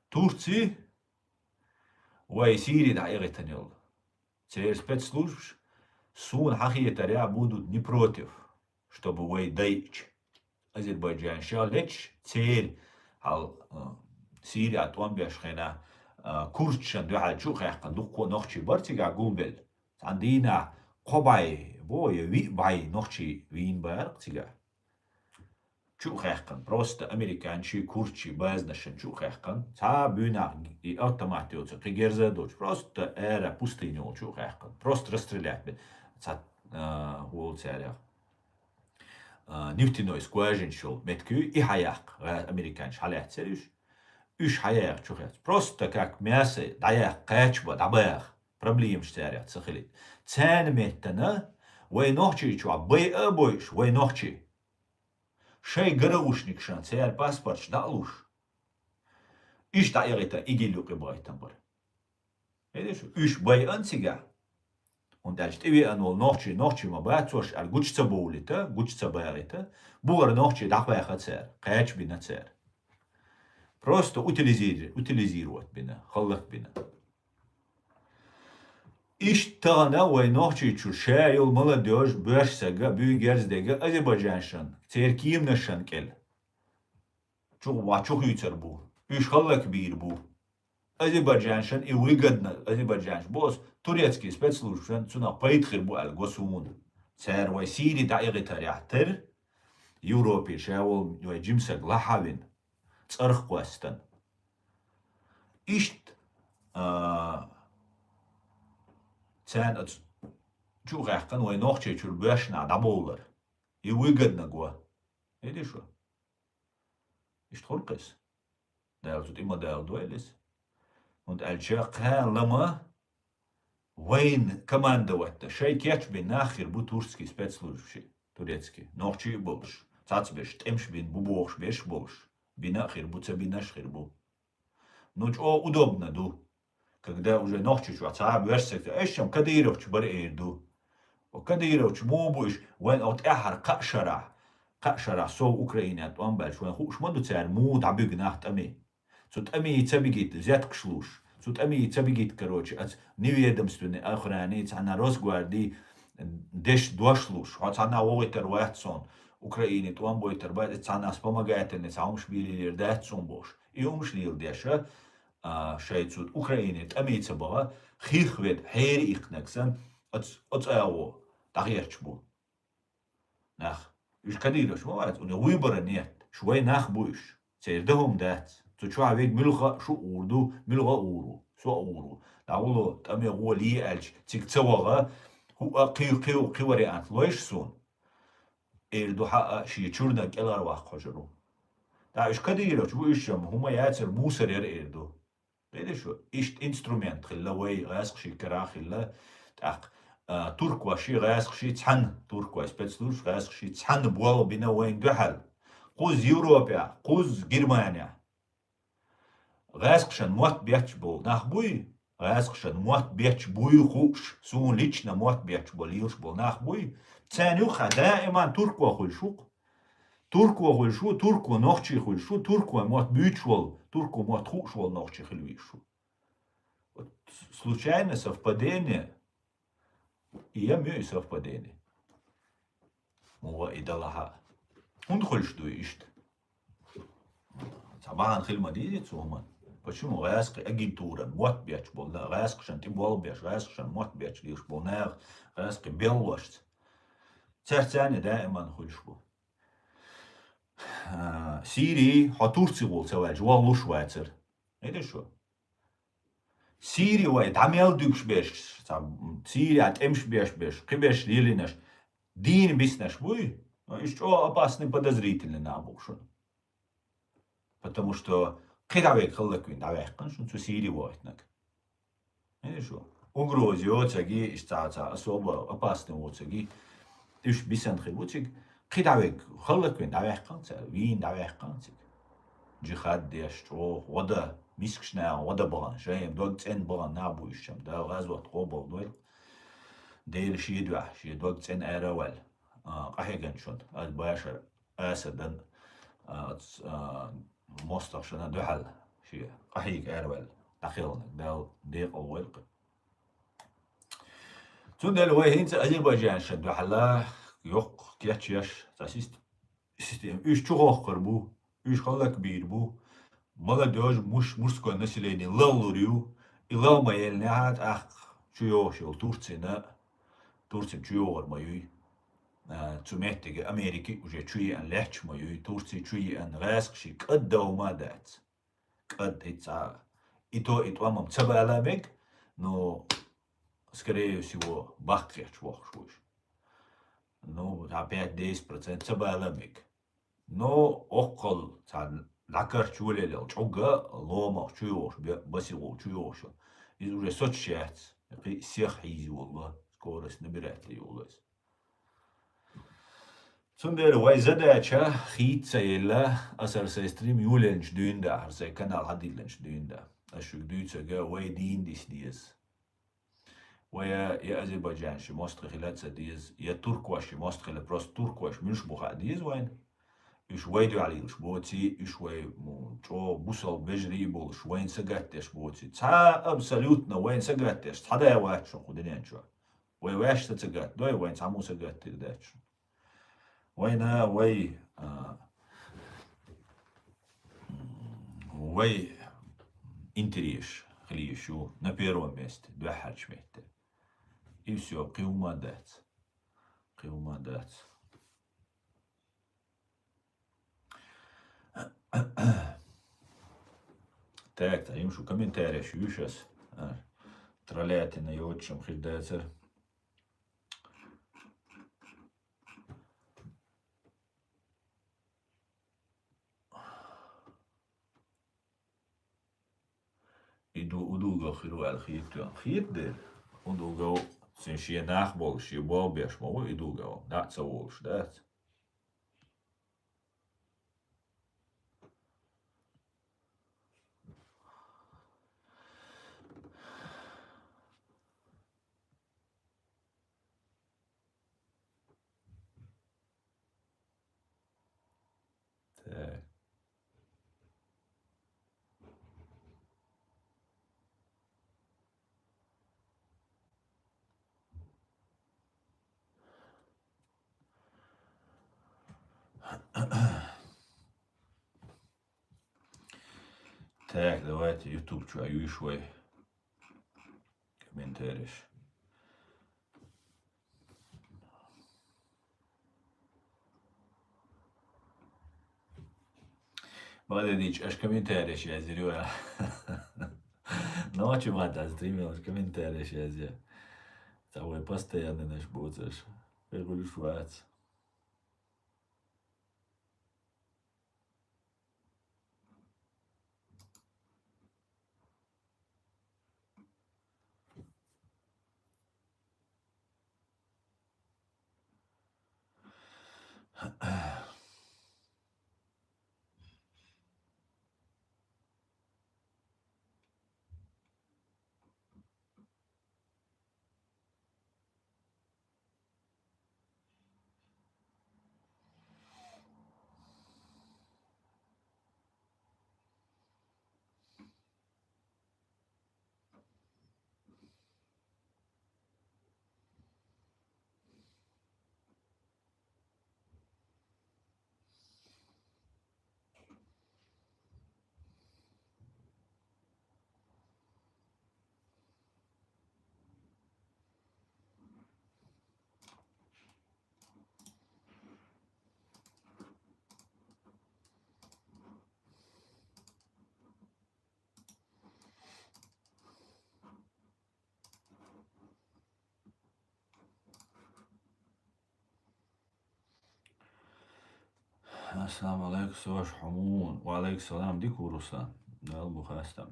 Турции вой Сирии да иританил. Теперь спецслужб сун хахиетаря будут не против, чтобы вой дайч. Азербайджан шалеч теперь Сирия атом бешхена курчан дуал чухах дуко нохчи бартига гулбел. عندنا قبعي بوي وي باي نوخشي وين بارقتيغا شو خيخكن بروست امريكان شي كورتشي بازنشن شو خيخكن تا بينا и автоматиоцо пригерзе доч просто эра пустыню шо خيخكن просто расстрелять та волцаря нефтяной скважин шол меткю и хаяк американ шалят сериш үш хаяк шо хаяк просто как мясо даяк качба дабах проблем штаря цахилит. Цен меттана, вой нохчи чуа, бай обойш, вой нохчи. Шей гараушник шан, царь паспорт шдалуш. Иш да ирита игилюк и брайтан бар. Видишь, үш бай антига. Und als ich anol nохчи ma бацош, ал гучца боулита, гучца барита, бугар нохчи дахваха царь, кач бина царь. Просто утилизировать бина, халлах бина. İştana ve nohçi çuşa yol молодежь башсага büyügerzdege Azerbaycanşan terkiyim naşan kel. Çok yücer bu. Üç halak bir bu. Azerbaycanşan выгодно Azerbaycanş boz Турецкий спецслужбен цуна пайтхир bu al gosun. Ser ve Siri daire tarihtir. Европе шавол ve cimsek lahavin. Tsarх qwastan. İşt цен чухахкан вой нохче чур бешна даболар. И выгодно го. Видишь что? Ist holkes. Der tut immer der duelis. Und الشاق لما وين командовать-то? Шей кетч бин нахер бу турский спецслужб турецкий. Нохчи болш. Цацбеш темш бин бубош беш болш. Бинахер бу цабинаш хербу. Ну чё удобно ду. Когда уже ночью чуаца версек, эшем кадировч барейду. O кадировч мобуш, вен от эхар кашара со Украина от амбалш, вен хуш манду цар муд абиг нахт ами. Цут ами цабигит взятк шлуш. Цут ами цабигит, короче, от неведомственной охраны, цана Росгвардии деш дошлуш. Вот она войтер ватсон Украине, то он войтер ватсон, цана вспомогательница, умшбилер датсон бош. И умшлил деша, شايتسود أوكرانيا تأميت بقى خيخ ود حير إخنكسن أو تغيرش بو نخ إيش كدير شو وقت وني ويبر نيت شوي نخ بوش سيردهم دات تشوف عبيد ملغا شو أوردو ملغا أورو شو أورو دعولو تأمي هو لي ألش تكتوغا هو قيوري أنت لويش سون إيردو حقا شي تشورنا كالار واق خجرو دا إيش كدير شو إيشم هما ياتر موسر إيردو Видишь, ишт инструмент хилла вей гасхши карахилла так туркваши гасхши цан турква спецслужб гасхши цан буал бина вейн духал куз Европа куз Германия гасхшан мот бяч бол нахбуй гасхшан мот бяч буй хуш сун лично мот бяч бол илш бол нахбуй цаню хада иман турква хулшук турква хулшу турква нохчи хулшу турква мот бючвол турку мот хушвол нохчи хилвишу. Случайное совпадение И я мю и совпадение. هو إدالها он خلشتو ишт. طبعا خلما دي تسوهمان. Почему غاسق агентура мот бяч бол да غاسق шан ти бол бяч غاسق шан мот бяч лиш бол нах غاسق беллошт. Церцане да иман хулшбу. Сирии хатурци бол цавал жуал луш вайцер. Это что? Сирия вай дамел дюкш беш. Сирия темш беш беш. Кибеш лилинаш. Дин биснаш буй. Еще опасный подозрительный набушен. Потому что кидавек хыллаквин давеккан шун цу Сирии войтнак. Это что? Угрози оцаги истаца особо опасный оцаги. Иш бисан хибуцик. Кидавек хыллаквин давеккан ца. Вин давеккан цик. Джихад дешчо вода мискшна вода бан. Шаем дог цен бан набуишам. Да газват қобал дуэл. Дейр шидва. Шидваг цен эравал. قحيقن شون الباشر أسدن مستخشنا دحل شيء قحيق أروال دخيلنا دال ديق الويلق تون دل وين هنت أذربيجان شد دحلا يق كياتشيش تاسيست سيستم إيش تروح قربو إيش خلاك كبير بو молодежь мужское население лалурю и лал маельнят чуёшил Турция чуёр мою تمهتج أمريكي وجا تشوي أن لحش ما يو تورسي تشوي أن غاسق شي قد وما دات قد هيتسا إتو أمام تبع لامك نو скорее всего бахтреч вохшуш ну та 5-10% تبع لامك но أقل تا لكر чулелел чуга лома чуёш басило чуёш и уже соцсеть всех изи والله скорость набирает يولز Zonder wij zadача хитца ела асарсайстрим юленч дюнда арсай канал хадилленч дюнда ашук дюйца га вай дин диес ويا يا أذربيجان شي مستخ خلاتsa ديز يا تركوا شي مستخ просто تركوا مش بوخا ديز وين شوي علي شبوتي شوي جو بوصل بجري بول شوين سجاتش بوتي تا ابسولوتنا وين سجاتش حدا واحد شو خدني شو وي واش تسجات دوي وين تعمو سجات تقداش وين وي интерес خليشو на первом месте двахач месте и все قيومادات Так, им шо комментарии сейчас тролляти на йочем хидается. Иду удуга хиру алхиту хидде удуга сеншие нахбол ши болбеш мо идуга that's a wolf that Так, давайте YouTube чую швой комментарий. Молодец, аж комментарий сейчас зрю. Ночью мата стримил, аж комментарий сейчас я. Того постоянно наш будешь. Регулируется. السلام عليكم سواش حمون وعليك السلام دي كوروسا قلبو خاستم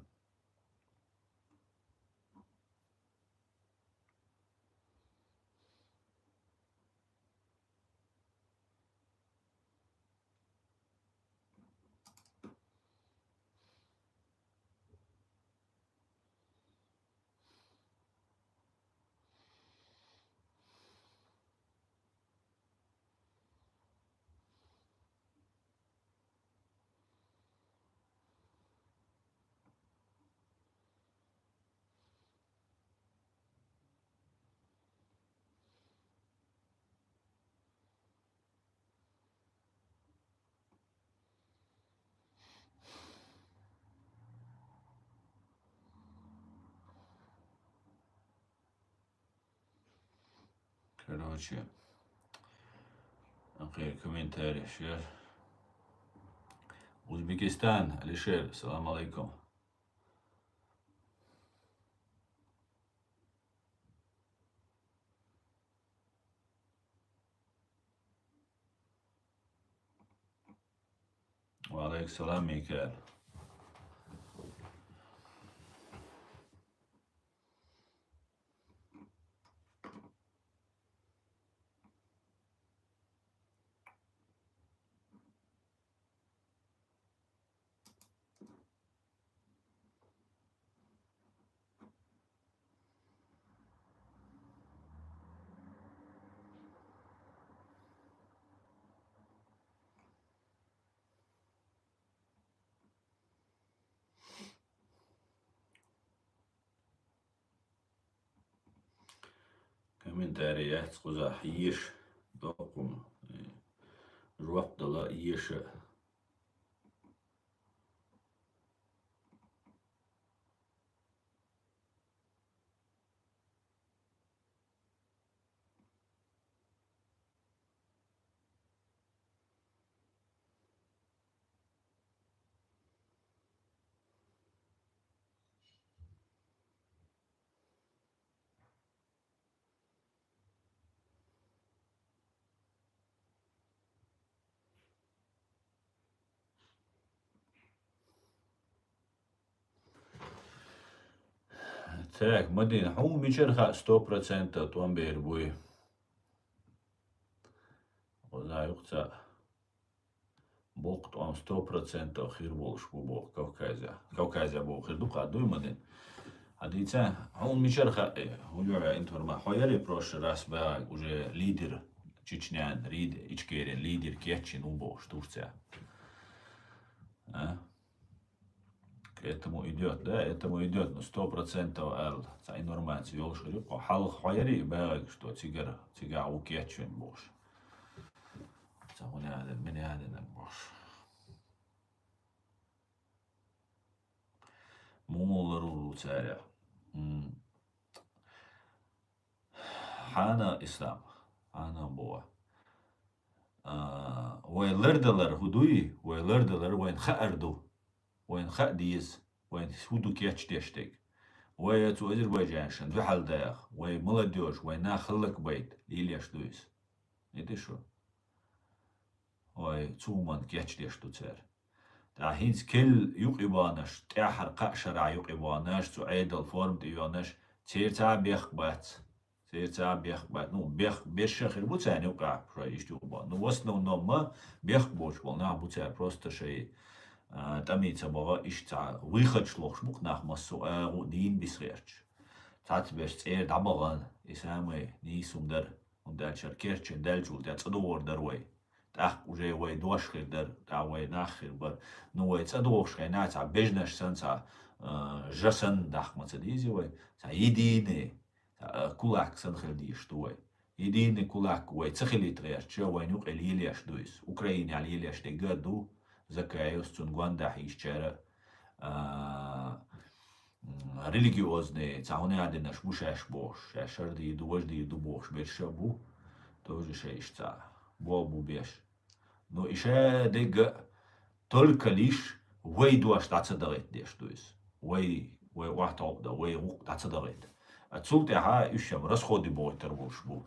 Короче, أخير كومنتاري شير أوزبكستان الشير السلام عليكم وعليك السلام ميكال كومنتاري يحتقوزا حيش دوقم جواب دلا إيش تاك مدين حوم بيشرخا 100% توان بيربوي ولا يقطع بوقت 100% خير بولش بو كوكازا بو خير دوقا دوي مدين هديتا حوم بيشرخا هو انتور حويري بروش راس با уже лидер Чечнян, Ичкерин, лидер Кетчин, убош, Турция. К этому идет, да, этому идет, но 100% эл, за информацию, ёлш рюко, хал хвайри, бэг, что тига у Кетчин бош. За меня аден бош. Мулару царя. Хана ислам. Ana boa. ويلردلر هدوي ويلردلر وين خأردو وين خأديز وين هدو كياتش ديشتك ويتو أذربيجان شن في حال دايخ وين ملديوش وين ناخلك بيت ليليش دويس إيدي شو وين تومان كياتش ديشتو تسير دا هينز كل يقيبانش تاحر قاشر يقيبانش تو عيدل فورم ديوانش تير تا بيخ بات تيرتا بيخ بعد نو بيش خير بوتاني وقع شوي يشتوبا نو وصلوا نوما بيخ بوش والنا بوتا просто شيء تميت بابا إشتع ويخش لوش مق ناخ مسوا ودين بيسريرش تعت بيش تير دبغان يسامي نيسوم در وندال شركيرشن دال جول دا تصدور در وي تاخ وجي وي دوش خير در تا وي ناخر بر نو وي تصدور خير ناتا بيجنش سنتا جسن داخ متديزي وي تا يديني كولاك سنخلدي شتوي يدين كولاك وي تخلي تغيرش وين يوق اليلياش دويس اوكراين على اليلياش تقدو زكايوس تنغوان داحيش چرا رелигиозные цауне аденаш бушаш бош шашар ди ду бош бершабу тоже шейшта бобу беш но ише дег только лишь вей дуаш тацадагет деш дуис вей вахтоп да вей рук тацадагет تصلت ها إيش رأس خودي بوتر بوش بو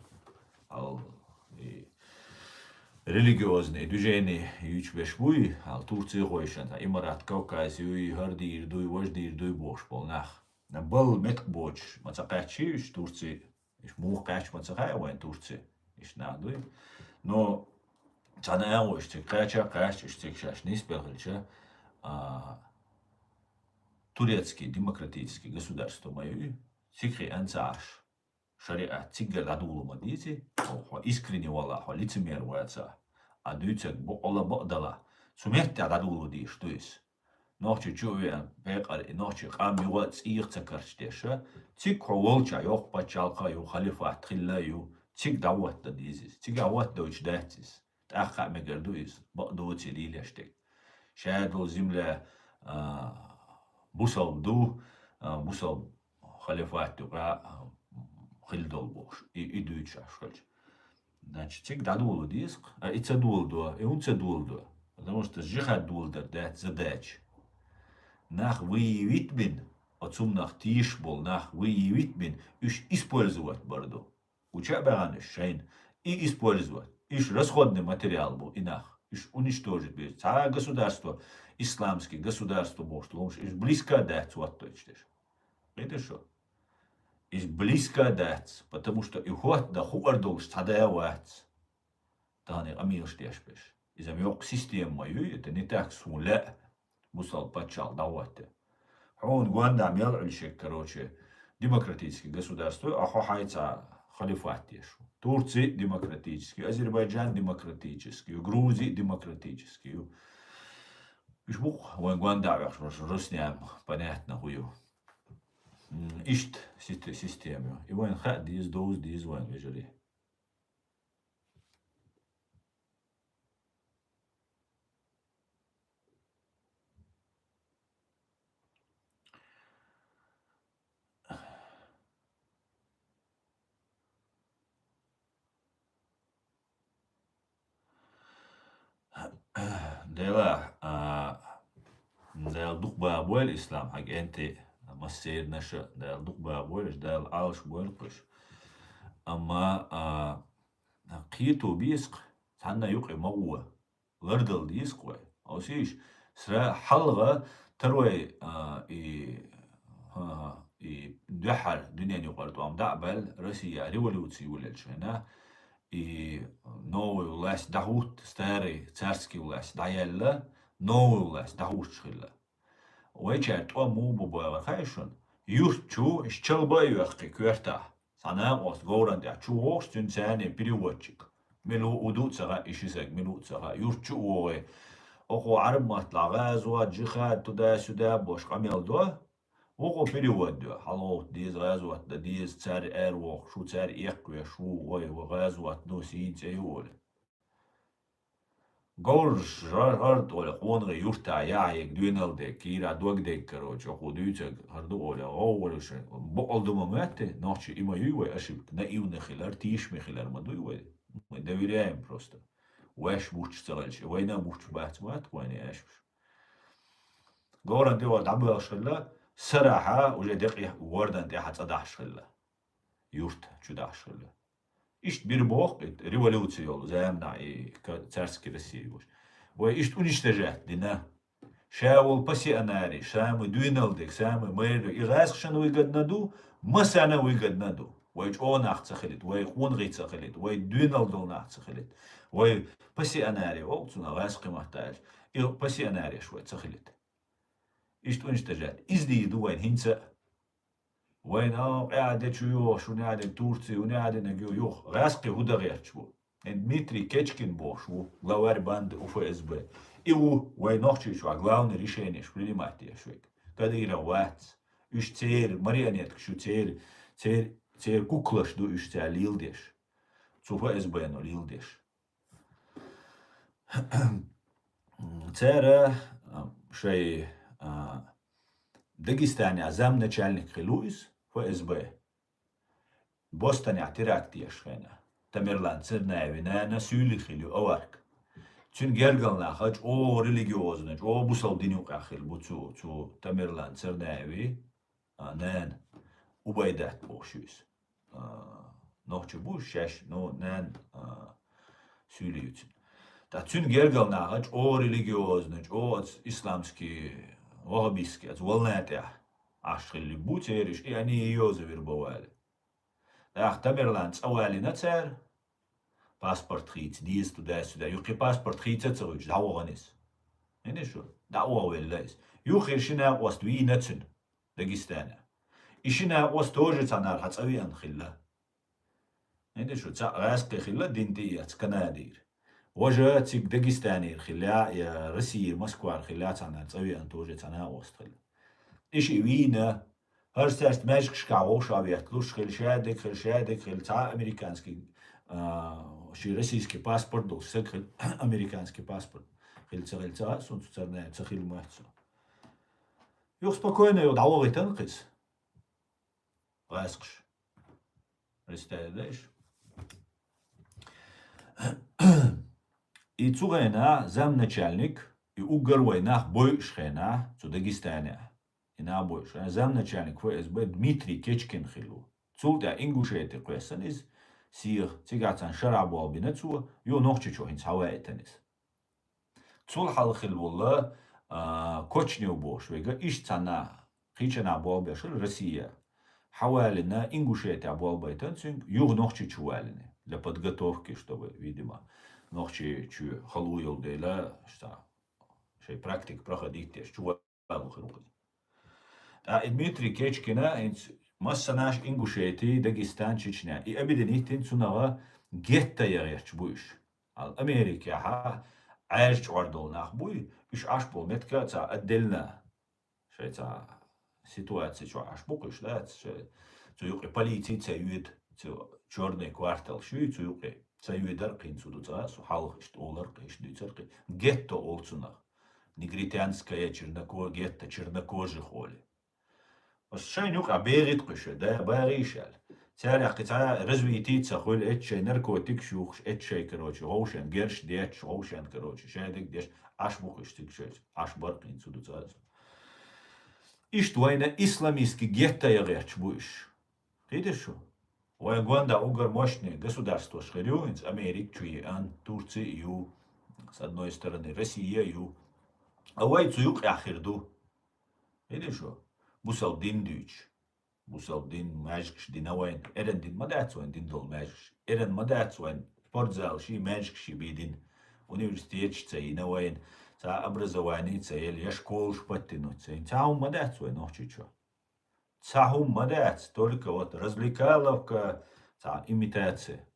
религиозные движения ючбешвуй, ал Турции хойшан, имарат Кавказ, юй хардир, дуй вождир, дуй бош полнах. Был меткбоч, мацакачи, иш Турции, иш мухкач мацакай, вайн Турции, иш надуй. Но цана яуш, тек кача, кач, иш тек шаш, не спелхальча, турецкие демократические государства мои, сикри анцаш, шариат, циггер дадулу мадити, искренне валлаху, лицемер ваца. А дүйцек боқола боқдала. Сумехте дадулу ди, что есть. Ночи чуя, пекар, ночи қам юға циық цакарчтеша, цик ховолча, йоқ пачалқа, ю халифат, хилла, ю, цик даватта дизис, цик даватта уч датис. Тахқа мегердуис, боқдуоци лилештек. Шадул земля, бусал ду, бусал халифат, юға хилдол бош, и дүйча школьч. Значит, цик дадулу диск, и цедулду, и он цедулду. Потому что жихат дулдер, да, задач. Нах выявить бин, отцум нах тиш был, нах выявить бин, иш использовать барду. Уча баганы шейн, и использовать. Иш расходный материал был, и нах. Иш уничтожить без. А государство, исламское государство, может, иш близко дать, вот точно. Это что? Иш близко дать, потому что и ход да хуардол стадаевать. Таны амил штешпеш. Из-за мёк систем мою, это не так суля, бусал почал давать. Он гуанда мелочек, короче, демократические государства, а хохайца халифат тешу. Турция демократический, Азербайджан демократический, Грузия демократический. Ишбух, он гуанда, Русням, понятно, хую. Ишт систему. И он хат диз, доз, диз, вон вежери. Дела, дел дух бабуэль ислам, хаг энти مسير نشأ دال دوق بابويش دال عالش بويرقش أما قيتو بيسق تحنا يقع موه غردل ديسق وي أو سيش سرا حلغة تروي إي دحر دنيا نيقرتو أم دعبل روسيا ريولوций وللشنا и новый власть дahut старый царский власть даялла новый власть дahut шхилла ويجعل تو مو ببا خايشون يورتشو اشتلبا يوخي كورتا سنام اوس غوران دا چو اوش تنساني بريوتشيك ملو ودوت سغا اشيسك ملو سغا يورتشو اوغي اوغو عرب مطلع غازوا جيخات تدا سدا بوش قميل دو اوغو بريوت دو حلو ديز غازوات دا ديز تسار ايروخ شو تسار ايقوي شو وي وغازوات دو سين تيول Горж гард оля хонга юрта яек дюнелде кира догде короче ходуйцек гарду оля оолше болду моменты ночи има юй ошибка наивных хилар тишми хилар мадуй мы доверяем просто ваш буч целч война буч бахтмат война аш горан дива дабла шилла صراحة وجا دقيق وردن تحت صداح شلة юрт чудаш шилла Ишт бирбох, революция йол, заемна и царский России. Ишт уничтожать, дина. Шавол пассионарий, шамы дуиналдек, шамы мэрдо. И раз шан выгодно ду, масана выгодно ду. Ой, он ахцахалит, ой, он гейцахалит, ой, дуиналдол нахцахалит. Ой, пассионарий, олцуна, раз кемахталь. И пассионарий швай цахалит. Ишт уничтожать. Изди дуайн хинца. وين قاعدة شو نادي تورسي ونادي نجيو يوخ غاسقي هو دغير شو دميتري كيتشكين بوشو главарь банды УФСБ иу وين ночи шо главное решение ш принимать я швек кадировать уж цер марионетка шу цер кукла ш ду уж цер лилдеш цу ФСБ но лилдеш цера шей Дагестане замначальник Хилуис ФСБ. Бостане теракт яшхена. Тамерлан цернаевина на сюлихилю аварк. Цун гергална хач о религиозный, о бусал диню кахил буцу Тамерлан цернаеви нэн убайдат бошюс. Ночи буш шаш но нэн сюлиют. Da цун гергал нахач о религиозныч, о исламский, вахабистский, волнатя. Ашхили бутериш, и они ее завербовали. Ах, Тамерланд, ауали нацер, паспорт хит, диз туда-сюда. Юхи паспорт хит, цецеруч, дауганис. Ini şu. Da'wa веллайс. Юхир шина ост ви нацин. Дагестана. Ишина ост тоже цанар хацавиан хилла. Ini şu. Ца раске хилла динтияц канадир. وجه تيك داغستاني خلا يا روسيا موسكوا خلا цанар цавиан тоже цана ост хилла. Иши вина هرستاست ماجك شكاو شابيات لوش خل تا американский شي روسийский паспорт дол сек американский паспорт. Хилца, сонцуцарная цахил махцу. Юх спокойно его давай танкис. Ласкш. Представляешь? И цугайна замначальник и угарвайнах бойшхена цу Дагестане. И на бойшхена замначальник ФСБ Дмитрий Кечкин хилу. Цулта ингушети квесанис сир цигацан шарабу албинацу ю нохчичо хинц хаваэтанис. Цул халхил волла кочнев бош вега ишцана хичана болбешил Россия. Хавалина ингушетия болбайтанцинг юг нохчи чувалины для подготовки, чтобы, видимо, нохчи чу халуил дела, что шей практик проходить теш чувалу хируказ. Да Дмитрий Кечкина инц массанаш ингушетии Дагестан Чечня и обиденитин цунава гетта ярч буш. Ал Америка ха عايش عردل نخبوي إيش عشبو متكا تا أدلنا شيء تا سيتواتسي شو عشبوكش لا تو يقي بوليتي تسيود تو черный квартал شو تو يقي تسيودر قين سودو تا سو حالخ إيش دولار قيش ديترقي гетто олцунах негритянская гетто чернокожих холи والشيء يقع بيغيت قشة ده باغيشال تاري قطعة رزويتي تسخول اتشي نركوتيك شوخش اتشي كروتشي غوشان جرش ديتش غوشان كروتشي شادك ديش عش بوخش تكشيش عش برقين سودو تاز إيش توينة إسلاميسكي جيتا يغيرش بوش قيدش شو ويقواندا угар мощные государства шхарюинц Америк чуиан Турция ю с одной стороны Россия ю а вай цуюк ахирду قيدش شو بوسال دين دوش بوسال دين ماجكش دين وين إرن دين مدات وين دين دول ماجكش إرن مدات وين سبورتزال شي ماجكش بيدين университетش تاي نوين تا образование تاي يا школ шпаттину تاي تاهم مدات وين نوчичо تاهم مدات только вот развлекаловка та имитация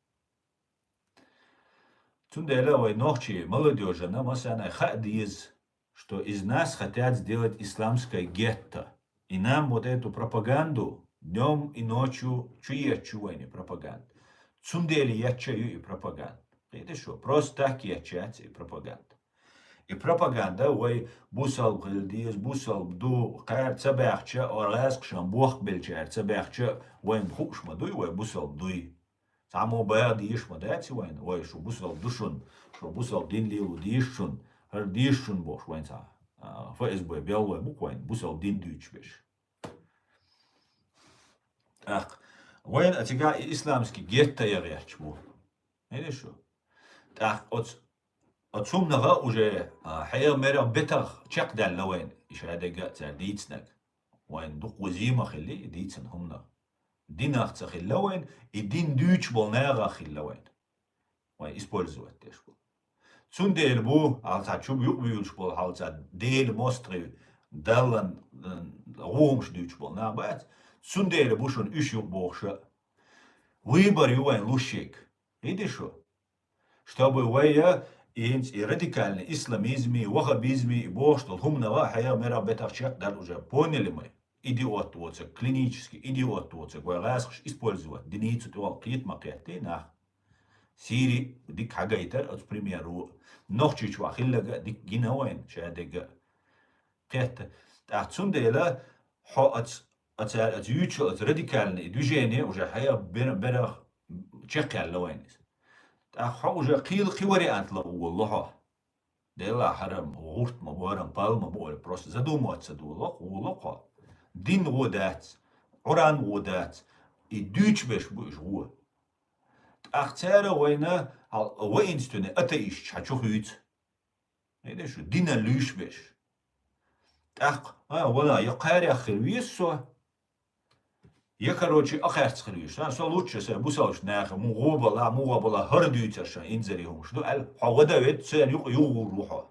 Тундела вой нохчи молодежи нам осана хадиз что из нас хотят сделать исламское гетто. И нам вот эту пропаганду днем и ночью чуя пропаганду. Цундели я чаю и пропаганду. Это что? Просто так я чать и пропаганду. И пропаганда, ой, бусал гильдиз, бусал бду, кайр цабахча, ораск шамбух бельчар, цабахча, ой, мхуш мадуй, ой, бусал бдуй. Само бая дииш мадати, ой, шо бусал душун, шо бусал дин лилу диишшун, хар диишшун бош, ой, та. ФСБ белой буквой бусал дин дючбеш. Ах, войн атига исламский гетто яряч бу. Это что? Так, от сумнага уже хая мера бетах чак дал лавин. Иш هذا جات ديتسنك. وين دوق وزيمة خلي ديتسن همنا. دين أخت خلوين الدين دوتش بالناغا خلوين. وين использовать تشبه. Цундел бу, алца юж бол, алца дел мостри, далан румш дюч бол, набат. Цундел бушон юг бохша. Выбор ювен лушик. Видишь что? Чтобы вая и радикальный исламизме, вахабизме, и бохштол, хумнава, хая мера бетахчак, дал уже поняли мы. Идиот воце, клинический идиот воце, гуаласхш использовать. Деницу туал клит макеты, нах. Сири дик хагайтер, от примеру, нохчич вахиллага дик гинауэн, шадега. Кет, цундела, от ючо, от радикальное движение уже хая берах чекал лауэнис. уже қил вариант лавуллаха. Дела харам, гурт мабарам, пал мабар, просто задуматься дула, дин водат, уран водат, и дючбеш будешь. Ахтера война воинственный атеист, чачухуиц. Видишь, дина лишбеш. Так, вона, я каря хервисо. Я, короче, ахерц хервиш. Со лучше се бусалш нахе, мугобала, хардуйцерша, инзери хумш. Ну, хавада вет, се югу руха.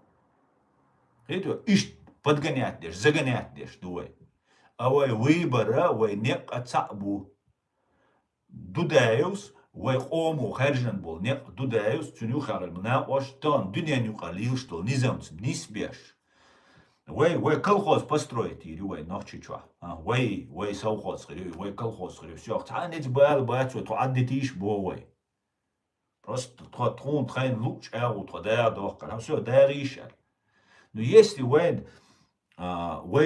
Видишь, ишт подгонять деш, загонять деш, дуай. Авай выбора, вай нек ацабу. Дудеус, вай ому хержен бол, нек дудеус, цуню харел, на оштан, дуньян юкалил, что низамц, нисбеш. Вай колхоз построить, или вай нахчичва. Вай совхоз, вай колхоз, все. Танец бал, бацу, то аддитиш бовай. Просто трон трайн луч, то дох, все, даришер. Но если вай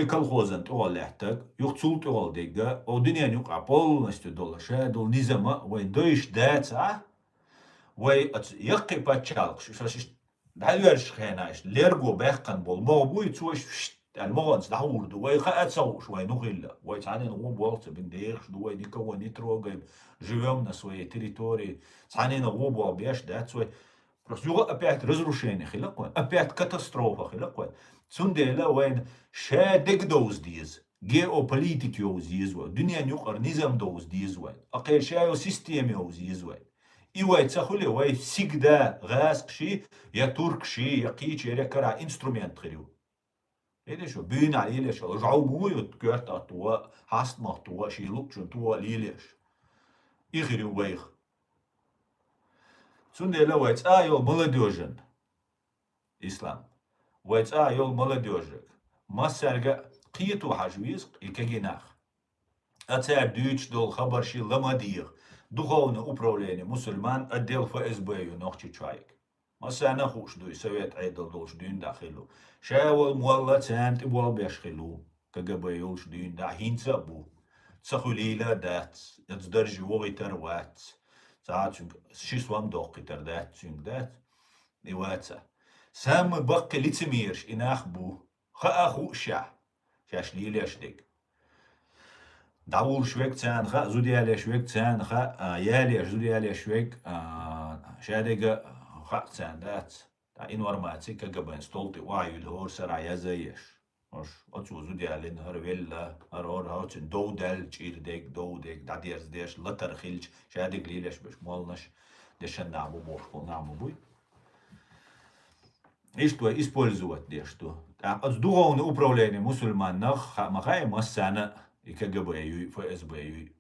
колхозан туалехтак, юхцул туалдега, одиня нюка полностью долаша, дол низама, вай дойш даца, вай яки пачалк, что дальверш хенаш, лерго бехкан бол, мобуй цуш, المغنس دحور دوای خاط صوش وای نخيل وای تعاني نقوم بوقت بنديرش دوای نكون نتروجم живем на своей территории تعاني نقوم بوابيش ده سوي просто юга опять разрушение хилаквай опять катастрофа хилаквай цундела вайн шадик доуз диз геополитики оуз дизвай дуния нюкар низам доуз дизвай акер шаyo системе оуз дизвай и вай цахули вай всегда гасқши я туркши я кичи я кара инструмент хирю Видишь, бюна лилеш, жаубуют, кёрта туа, хастмах туа, шилукчун туа лилеш. Ихри убейх. Цундела вайц айол молодежен. Ислам. Вайц айол молодежек. Массарга қиету хажвизк и кагинах. Ацар дюч дол хабарши ламадир. Духовное управление мусульман отдел ФСБ нохчи чайк. مسانا خوش دوی سویت عیدل دولش دین داخلو شاول مولا تانت بوال بيشخلو كجبايولش دين دا هينسا بو تسخوليلا دات يتدرج وغي تروات ساعات شيسوام دوقي تردات دات نواتسا سام بقى لتميرش إناخ بو خاخو شاش ليلاش ديك داول شويك تان خا زوديالي شويك تان خا يالي زوديالي شويك شاديقا خاطسان دات تا انورماتي كجبان ستولتي وايو الهور سرع يزيش مش اتسو زوديالي نهر ويلا هرور هاوتن دو دال تشير ديك دو ديك دا ديرز ديش لتر خيلش شاديق ليلش بش مولنش ديشن نعمو بوشكو نعمو بوي Что использовать что? От духовного управления мусульманах махай массана и КГБ и ФСБ.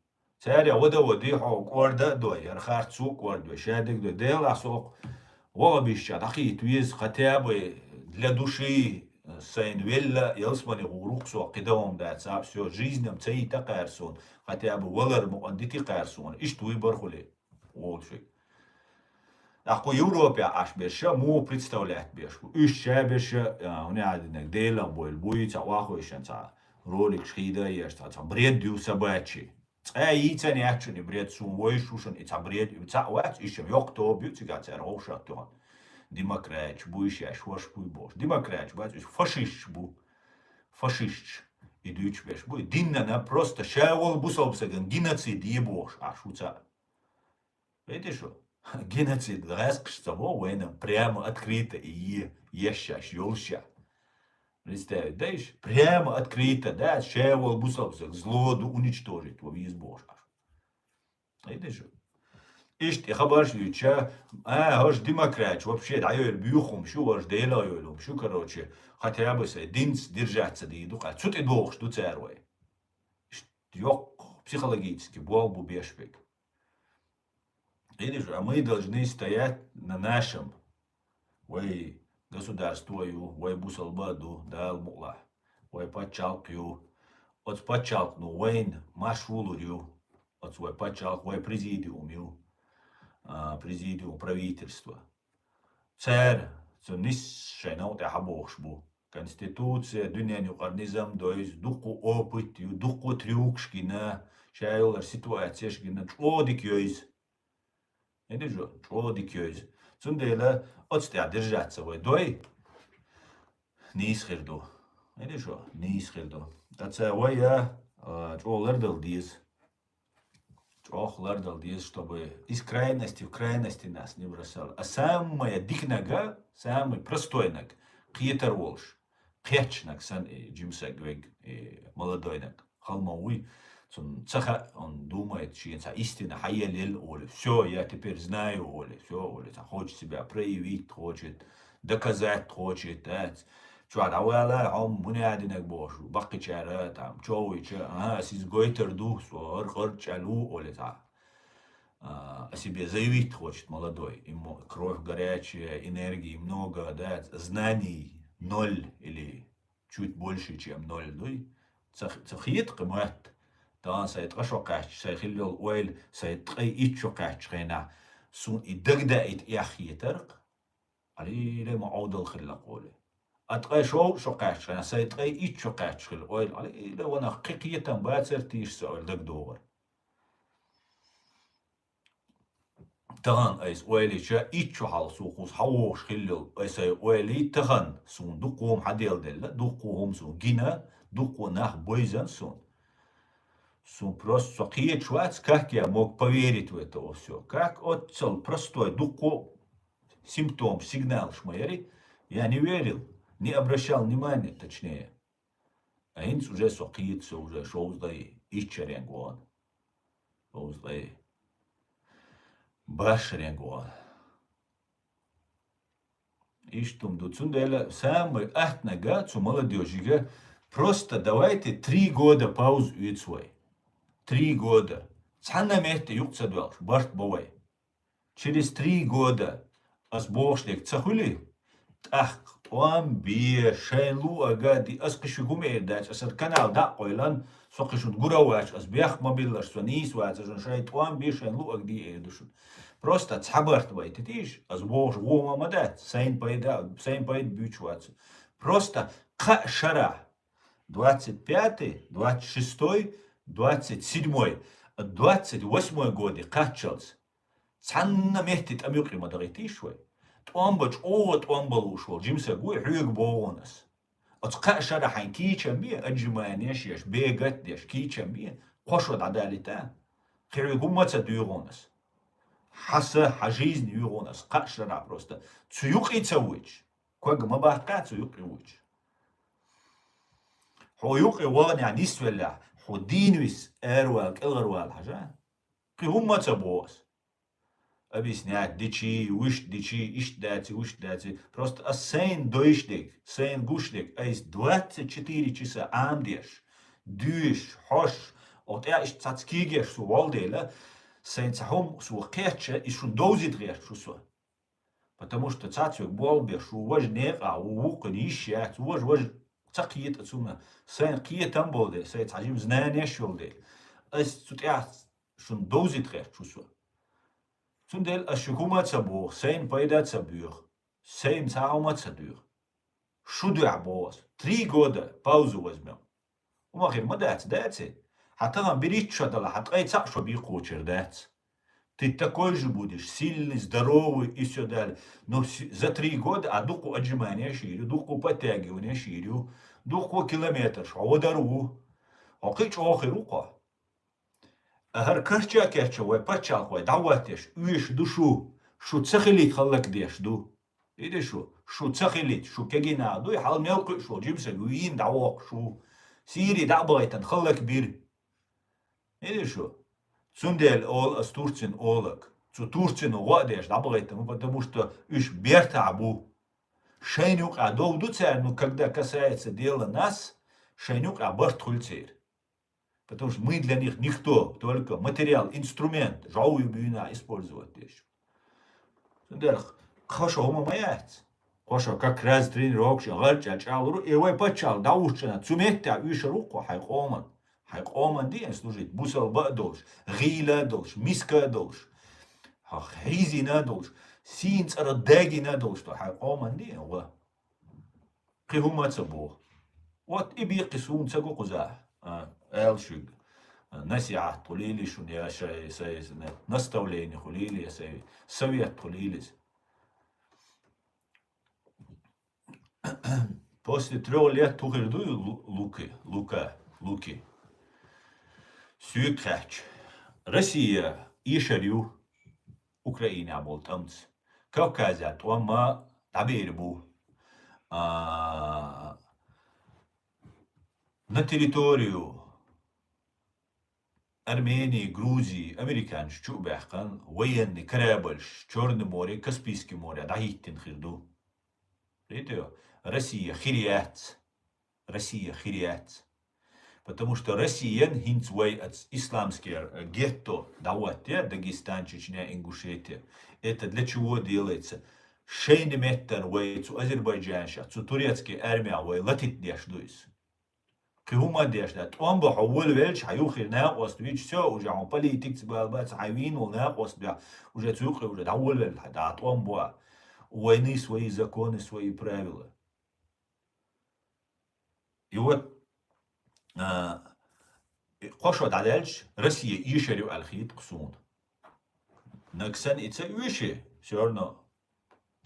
Царя води корда дой, архар цук корда, шадик дой, дел асок, вогабища, такие твиз хотя бы для души сайнвелла, елсмани уруксо, кидавом да цап, все жизням цей такарсон, хотя бы валар муандити карсон, и что и бархули, волшик. Ако Европе аш беше, му представлять беше. Ища беше, он ядинек дела, бойл буйца, вахуишен ца, ролик шхида ешта, ца бред дю собачи. Ица не ачуни бред сум войшушен, ица бред, ица вац, ищем ёкто бьюцига ца роуша туан. Демокрач, буйша, шваш буй бош. Демокрач, бац, фашист бу. Фашист. И дюч беше буй. Динна на просто шавол бусобсаген, геноцид ебош, аш уца. Видишь что? Геноцид раскшцово военным прямо открыто и ещаш ёлща. Представь, даешь? Прямо открыто, да, шевол бусовсак, злоду уничтожить во весь бож. Видишь? Ишь, я хабарш юча, аж демократ, вообще, да, я бьюхом, шу, аж делаю, шу, короче, хотя бы се, динц держаться, да иду, а что ты бог, что царвай? Ёк, психологически, бол бу бешвик. Видишь, а мы должны стоять на нашем, вай государствою, вай бусалбаду, дал мула, вай пачалкю, от пачалкну, вайн машвулурю, от свой пачалк, вай президиумю, президиум правительства. Царь, це нисшена от хабошбу. Конституция, дуняню карнизам, дойс, духу опытю, духу трюкшкина, шайлар ситуациешкина, чодик йойс. Видишь, что дикёйз. Цундела отстя держаться вой дой. Не исхерду. Видишь, что? Не исхерду. Таца вой я чолердал диз. Ох, лардал диез, чтобы из крайности в крайности нас не бросал. А самая дикнага, самый простой наг, киетер волш, кечнак сан джимсак вег молодой наг, халмауи, цаха, он думает, что истина, хаялел оле, все, я теперь знаю оле, все оле, хочет себя проявить, хочет доказать, хочет, да. شو عوالة هم منادنك بوش بقي شارات عم شوي شا سيز гойтер дух свор чалу олета. О себе заявить хочет молодой, ему кровь горячая, энергии много, да, знаний ноль или чуть больше, чем ноль. Ну и цахит кмат, да, сайт кашокач, сайхиллол уэль, сайт кай итшокач хена, сун и дагда ит яхитерк, али лема аудал хиллаколе. أتقي شو قاعش أنا سيتقي إيش شو قاعش خل أويل على لو أنا قيقية باتر تيش سؤال دق دور تهان أيس أويلي شا إيش شو حال سوقوس حوش خلل أيس أويلي تهان سون دقوم حديل دل دقوهم سون جينا دقو نах бойзан сун просто сокиет швац, как я мог поверить в это все, как отцел простой духу симптом, сигнал шмайри, я не верил. Не обращал внимания, точнее. А инц уже сокится, уже шоуздай ищеренгуан. Шоуздай башренгуан. Иштум дуцунделя самый ахнага цу молодежига. Просто давайте 3 года паузу свой. 3 года. Цанна мехте юкцадвалш, барт бовай. Через 3 года асбошлик цахули. Ах, توام بي شيلو أجادي أسقش جمعة داش أسر كنال دا قيلان سقشون جراواش أس بيخ مبيلش سنيس وعزون شيء توام بي شيلو أجدي إيدوشون просто цхабарт вайт тиш аз бож вома мадат сайн пайд бючвац просто шара 25 26 27 28 годы качалс цанна мехтит амюкри мадаритишвай توامبج أو توامبلوشول جيمسا قوي حيق بونس أتقع شرحين كي تشمبيه أجمانيش يش بيجت يش كي تشمبيه قشود عدالتا خير قوم تصديرونس حسا حجيز نيورونس قع شرح بروستا تسيوقي تسويج كوج ما بحقا تسيوقي ويج حو يوقي وغن يعني يسولا حو دينويس أروال كالغروال حاجة قي هم تبوس объяснять, дичи, уж дичи, ищ дати. Просто а сейн дойшдик, сейн гушлик, а из 24 часа амдеш, дюш, хош, от я ищ цацкигеш су валдела, сейн цахом су кече, и шун дозит реш су. Потому что цацюк болбеш, у важ нека, у вука нищат, у важ цакиет отсуна, сейн киет там болде, сейн цажим знание шолде. Ас тут я шун дозит реш су. Zundel as shukuma tsabur, sein paida tsabur, sein sauma tsadur. Шуду абос. 3 года паузу возьмем. Умахир мадец, дайте. Хатагам берить что-то, хатгай цак, чтобы их кучер, дать. Ты такой же будешь, сильный, здоровый и все далее. Но за 3 года, а духу отжимания ширю, духу подтягивания ширю, духу километр, шаудару. Окич охирука. هر کرچا کرچا و پچال خوای دعوتش ویش دوشو شو تسخیلیت خلق دیش دو ایده شو تسخیلیت شو کگینا دو حال میلق شو جیمسه گوین دعوق شو سیری دعبایتن خلق بیر ایده سندل اول از تورتين اولك цу турцину вадеш дабайтам, потому что уж бертабу шейнюк адовду царь, но когда касается дела нас, шейнюк абарт хульцер. Потому что мы для них никто, только материал, инструмент, жауи бюна использовать еще. Хорошо, мы маять. Хорошо, как раз тренировок, гальча, чалру, и вы почал, даушчина, цумета, виша руку, хайкоман. Хайкоман день служить, бусал бадолш, гила долш, миска долш, хизина долш, синц радегина долш, то хайкоман день, ва. Кихумаца бог. Вот и бирки сунца гукуза. Элшиг, насиат хулили, шуня шай, наставление хулили, совет хулились. После 3 лет тухердую луки. Сюкач. Россия ишарю Украина болтамц. Кавказия тома табирбу. На территорию Армении, Грузии, американш чубахкан, военный корабль, Черное море, Каспийское море, дахиттин хирду. Видите? Россия хирият. Россия хирият. Потому что россиян хинцвей от исламские гетто даватя, Дагестан, Чечня, Ингушетия. Это для чего делается? Шейн метр вей цу Азербайджанша, цу турецкий армия вей латит дешдуис. كهما ديش ده توان با حول ولش حيوخي ناقص بيش سو وجا عم بوليتيك بالبات عايوين وناقص بيا وجا تسوقي وجا حول ول ده توان با ويني свои законы, свои правила. И вот قشود علالش Россия يشريو الخيط قصون نكسن إتسا يشي سيرنا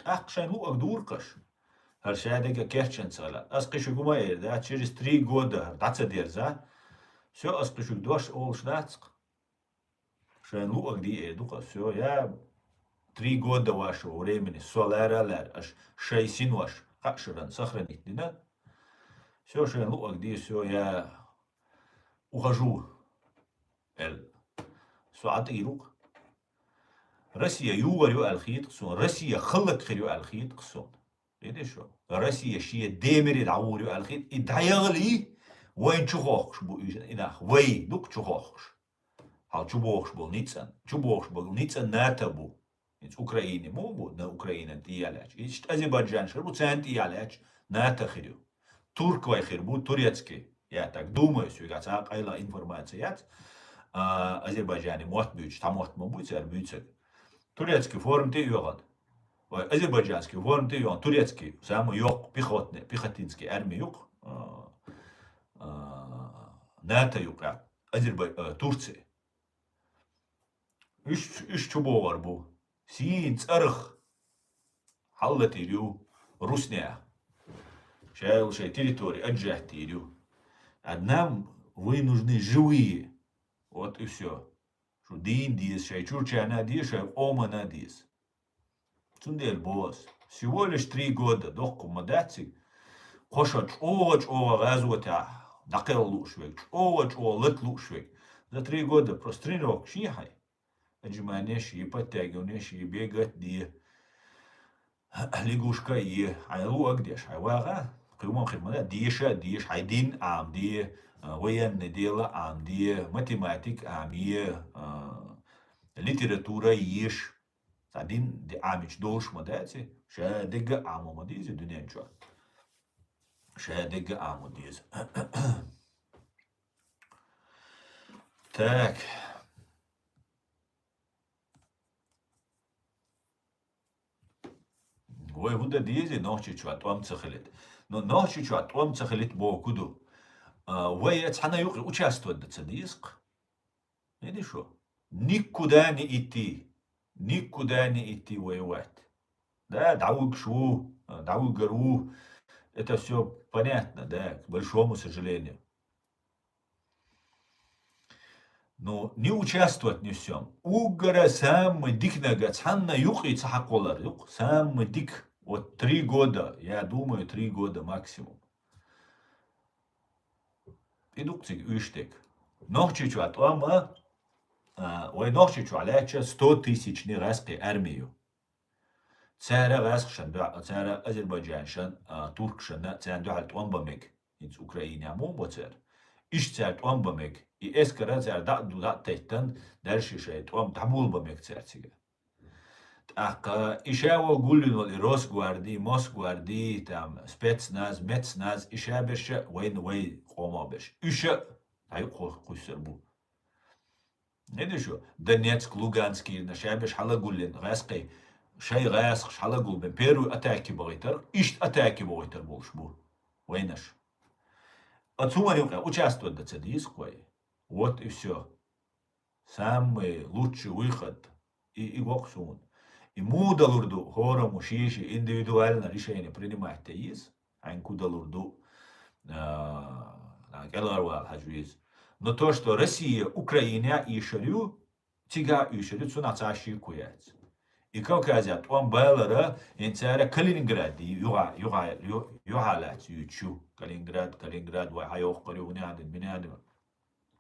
أقشان هو أقدور قش Харшадега Керченцала. Аскишу гумаир, да, через 3 года, 20 дерза, все, аскишу дош ол шнацк. Шен луак ди эдука, все, я 3 года вашего времени, соляралер, аж 60 ваш, хакширан, сохранить, да? Все, шен луак ди, все, я ухожу. Суат ирук. Россия юварю алхит ксон, Россия хылык хирю алхит ксон. ليش شو؟ روسيا شيء ديمري دعوري الخيط إدعيالي وين تشوخش بو إنخ وي دوك تشوخش هل تشوخش بول نيتسن ناتبو إنت أوكراني مو بو نا أوكرانيا تيالاش إيش أذربيجان شربو سان تيالاش ناتخيرو ترك واي خيربو توريتسكي يا так думаю سويغا цак айла информацият Азербайджане мот бюч тамот мобуц арбюцек турецкий форум те югат Азербайджанский, военный, турецкий, самый yok, пехотинский армия yok, НАТО yok, Турция. İş çubuğu var bu. Sin, tsarık, hallet ediyor, Rusya. Территории, отжать ее. А нам вы нужны живые. Вот и все. Что дин диес, шай чурчана диес, шай омана диес. Цундел босс. Всего лишь 3 года дохку мадаци. Кошач оч газута. Дакел лушвек. Оч лет лушвек. За 3 года простринок шихай. Аджиманеш и подтягиваешь и бегать ди. Лягушка и айлу агдеш. Айвага. Кымам хирмада диш хайдин ам ди. Военное дело ам ди. Математик ам и. Литература еш. Один де амич долш мадати, ше дега амо мадизи дуненчо. Ше дега амо диз. Так. Ой, вуда дизи ночи чуа том цахелит. Но ночи чуа том цахелит бо куду. Ой, цана юқи участвовать да цадиск. Видишь что? Никуда не идти. Никуда не идти воевать. Да, даугшу, даугару, это все понятно, да, к большому сожалению. Но не участвовать не всем. Угара самый дикнага, цанна юқи цахаколар, самый дик, вот 3 года, я думаю, 3 года максимум. Идукцик, уштек. Нохчи чуат, ама, ой нохчи чуаляча 100 тысячный раски армию. Цара расхшан, цара Азербайджаншан, туркшан, цара дуалт омбамек, инц Украине амон боцер. Иш царт омбамек, и эскара цар да теттан, дальше шейт ом табулбамек царцига. Так, ишаво гуллинол и Росгвардии, Мосгвардии, там, спецназ, мецназ, иша берша, вей хома берш. Иша, ай хусербу. Не дешо, Донецк, Луганский, нашабеш халагуллин, раской, شيء غاسق حلقوا من بيرو أتاكي بغيتر إيش أتاكي بغيتر بولشبو وينش отсюда не участвовать до цадис кое вот и все самый лучший выход и воксун и мудалурду хора мушиши индивидуально решение принимать есть айн кудалурду келарвал хаджуиз но то что Россия Украина и Шарю تيجا يشري سنة تعشي كويات يكوكازات وان بالرا انتارا كالينغراد يوغالات يوتشو كالينغراد وهايوخ قريوني عند بنادم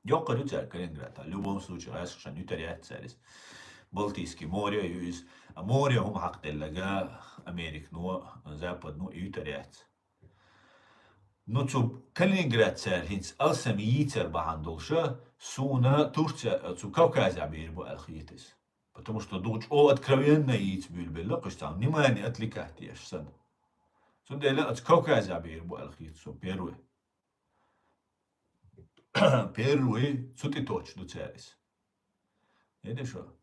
يوقريو تار كالينغراد в любом случае عشان يتريات سارس Балтийский море юз море هم حق تلقى أمريك نو زابد نو يتريات نو تسوب كالينغراد سار هينس ألسم يتر بهندلشة سونا Турция цу Кавказ бу алхитис. Потому что дуч откровенно яиц бюльбелла, костам, внимание, отвлекать ешь сан. Сунделя от Кавказ бу алхитсу, первый. Первый, сути точно царис. Это что?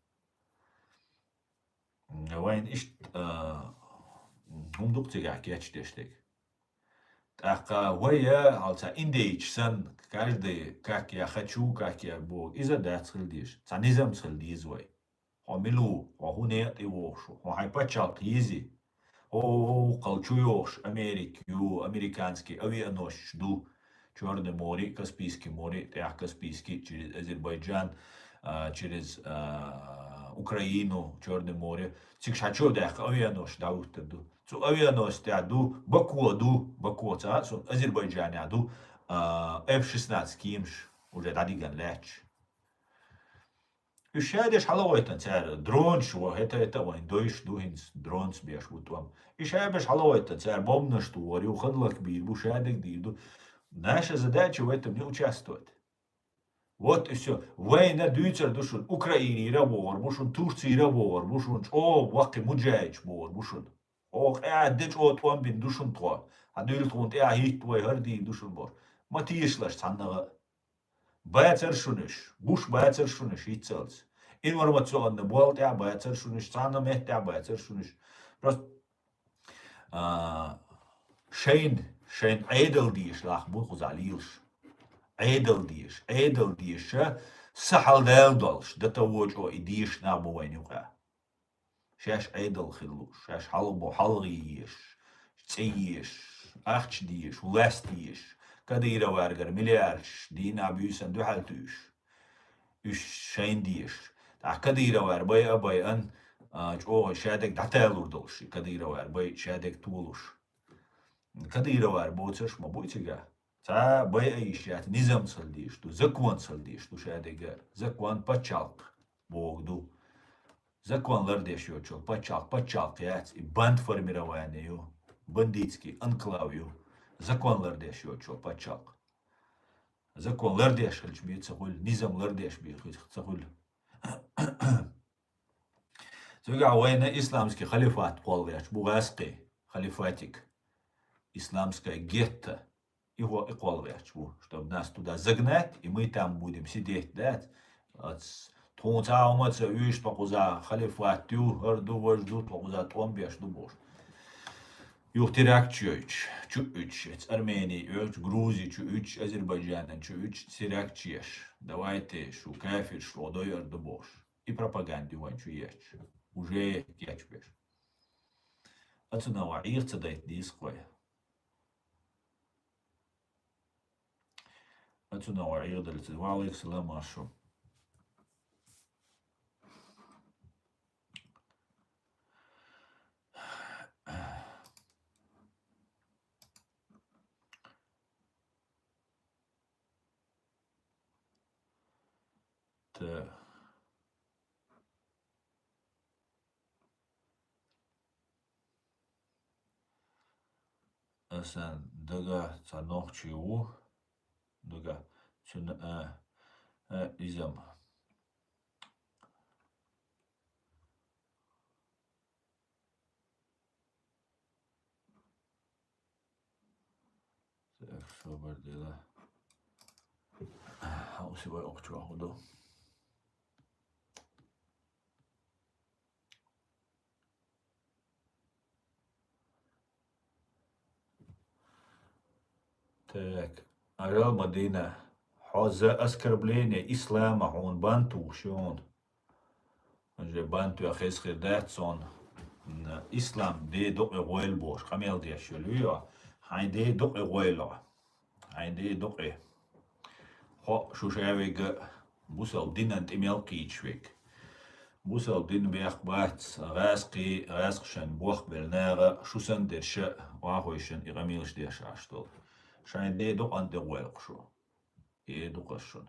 Вайн ишт, дук тигах ячтештек. Так, вая, алца, индейч сан, каждый, как я хочу, как я Бог. И задать схилдиш. Цанизм схилдиз вай. Милу, нет и вошу. Хайпачал изи. Колчуёш, американский авианош жду. Черное море, Каспийский море, Тях Каспийский, через Азербайджан, через Украину, Черное море. Цикшачо дях авианош даутаду. Цу авианош тяду, Баку, цу Азербайджан яду, F-16 кимш, уже дадиган леч. Ишадеш халawaitan цар дрон шо это вайн дойш дуинс дронс беш вутвам. Ишабеш халawaitan цар бомна что варю хадлак бир бушадек диду. Наша задача в этом не участвовать. Вот и все. Война дюйцер душун Украине рабор, бушун Турции рабор, бушун ваки муджайч бор, бушун. Дич твам бин душун тва. Дюйл твонт хит твой харди душун бор. Матишлаш цаннага. Байцер шуниш, буш байцер шуниш ицелс. Информационный болт байцер шуниш, цанна мехт байцер шуниш. Просто шейн эйдел лах бухуз алилш. Эйдел диш, сахал делдолш, дата вочо идиш на буайнюка. Шаш эйдел хилуш, шаш халбо халгиш, цейиш, ахч диш, улас диш. Kadira vargar miljarders dina bysen du haltus. Шейн диш. Так kadira var bay an şadek datalurdolş. Kadira var bay şadek tuuluş. Kadira var boçaş ma boçiga. Ta bay ayşat nizam saldiş tu zakwan saldiş tu şadek. Zakwan paçalk bogdu. Законlar yaşıyor çok. Paçalk ya. Band формирование yo. Бандитский анклав yo. Законlar yaşıyor çok paçak. Законlar yaşıyor bir çakul, nizamlar yaşıyor bir çakul. Sonra война исламский халифат полвяч, бугаски, халифатик, исламская гетто, его и полвяч, чтобы нас туда загнать, и мы там будем сидеть, да? Тунца умаца юж покуза халифат тю, орду вожду покуза томбеш дубош. Yuhtirak çöç, çüç, Armeni, Gruzi, çüç, Azerbaycan'dan çüç, Sirak çiş. Давайте, şu kafir, şu odoyor da boş. И пропаганды вон чуеч. Уже ячбеш. Отсюда ваирца дает дисквая. Отсюда ваир дальцы. Валик саламашу. Sen daga sanohçu daga çün izam Şobar dela hausi var okçu oldu. Так, Арал Мадина, за оскорбление ислама, он банту шон. Он же банту ахесхи датсон. Ислам де док эвойл бош, хамел де шелуя, хай де док эвойла. Хай де док э. Хо шушавега бусал динант имел кичвек. بوسل دين بيخ بات غاسقشن بوخ بالناغة شو سندر شاء واخويشن إغاميلش ديش عشتول شاين دي دوق أنت غويلق شو دو قشن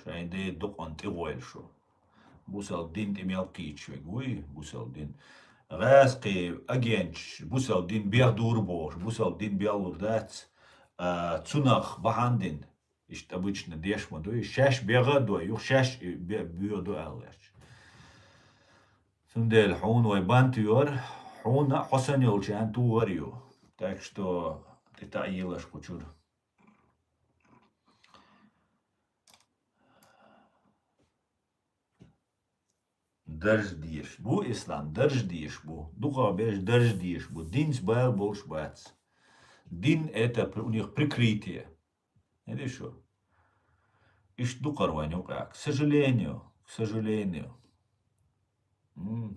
شاين دي دوق أنت غويل شو بوسل دين تميل قيتش ويقوي بوسل دين غاسقي أجينش بوسل دين بيخ دور بوش بوسل دين بيالور دات تسونخ بحاندين إشت обычно деш мадой шаш бега до юх шаш био до алеш سندل حون ويبانتيور حون حسن يولشان توغريو так что تتعيلش كوچور درج ديش بو إسلام درج ديش بو духа беш درج ديش бу дин сбал больш бац дин это у них прикрытие видишь что иш дукар ваню как к сожалению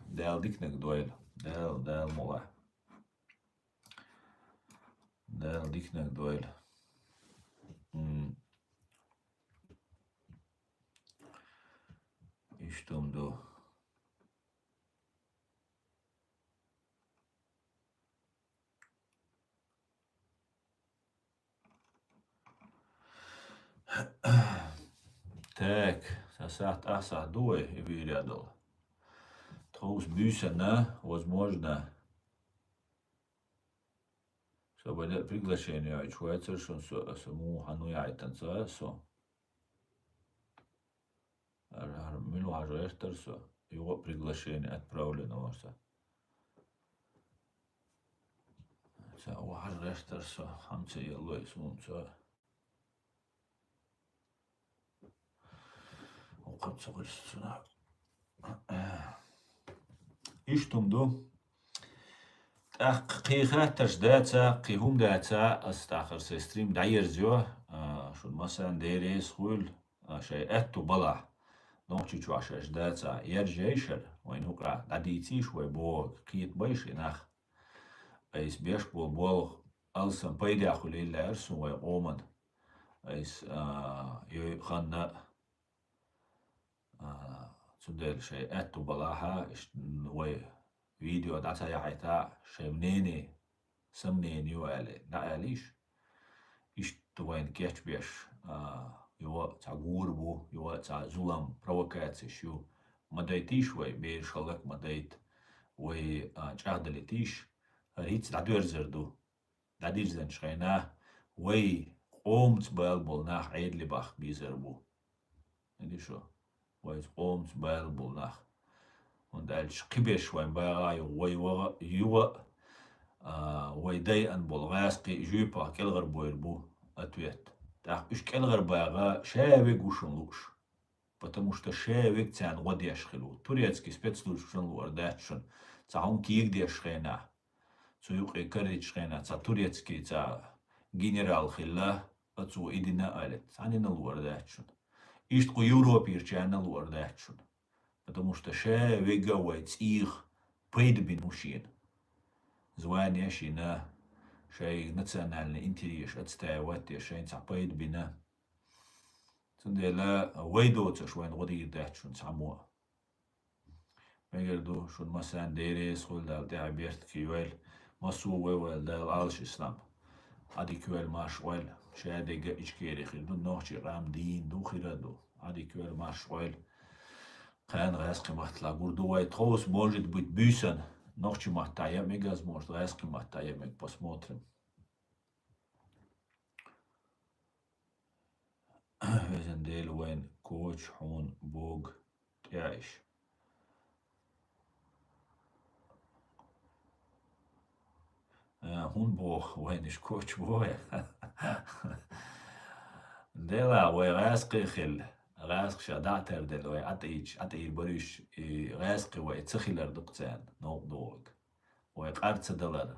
Дел дикнек дуэль. Дел мола. Дел дикнек дуэль. İştumdu. Так, сасат аса дуэ и вирядал. Трус бюсена, возможно, чтобы приглашение от Швейцара, что саму Хануя танцевать, Милу Хажуэштерсо, его приглашение отправлено ваше. У Хажуэштерсо, хамце елой сумца. Оқапса қырсына. İştumdu. قيخاتش داتا قيهم داتا استاخر سيستريم داير زيو شو مثلا ديريس خول شيء اتو بلع نوكشي شو عشاش داتا يرجيشر وين هوكرا داديتي شوي بو قيت بيش ناخ ايس بيش بول السن بيدي اخولي لارسو وي قومن ايس يو خنا سندل شيء اتو بلاها وي فيديو داتا يعيتا شيء منيني سمنيني وعلي نعليش توين كيتش بيش يو تا غوربو يو تا زولام بروكاتسي شو مدايتيش وي بيش خلق مدايت وي جاهدلتيش ريتس دادور زردو دادير زن شخينا وي قومت بالبول ناخ عيد لباخ بيزربو هندي شو وي قومت بالبول ناخ Und als Kibisch wein Barai Yuwa Wayday and Bolgaski Jupa Kelgar Boerbu ответ. Так уж Келгар Бага Шевик ушенлуш. Потому что Шевик цян водешхилу. Турецкий спецслужб луардачшен. Цаун киг дешхена. Цуюк и каричхена. Ца турецкий ца генерал хилла. Ацу идина алет. Цанина луардачшен. Иштку Европирчана луардачшен. Потому что ше вегавайц их пейдбин мужчин. Звание шина шей национальный интерес отстаивать шейн ца пейдбина. Цундела вейдоца швайн годи дачун самуа. Мегерду шун масан дерес холдал даберт кивел масу вевел дал алш ислам. Ади кивел маш вел шадега ичкери хилду нохчи рам дин ду хираду. Ади кивел маш вел Хэн райски махтла гурдувай трос может быть бюсен. Ночи махтая мегаз может райски махтая мег посмотрим. Везен дел вен коч хун бог тяиш. Хун бог вен иш коч бой. Дела вай райски хил. غاسق شادعتر دلوي عتيج بريش غاسق ويتسخيلر دقتان نوق دوغ ويقارت دلر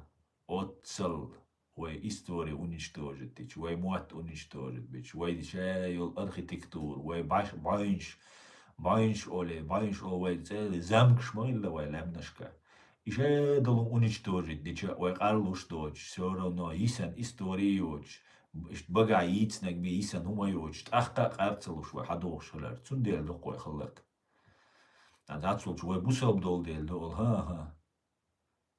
اوتسل ويستوري уничтожить ويموت уничтожить بيش ويدشايل ارخيتكتور ويباينش اولي زامك شميل ويلامنشكا يشادل уничтожить дича ويقارلوش دوج все равно يسن историёч بقى يتسنك بيسن هما يوجد أخطأ قارتلوش وحدوش خلال تندير لقوي خلق Dan hatsul çuve busal dol değil dol ha.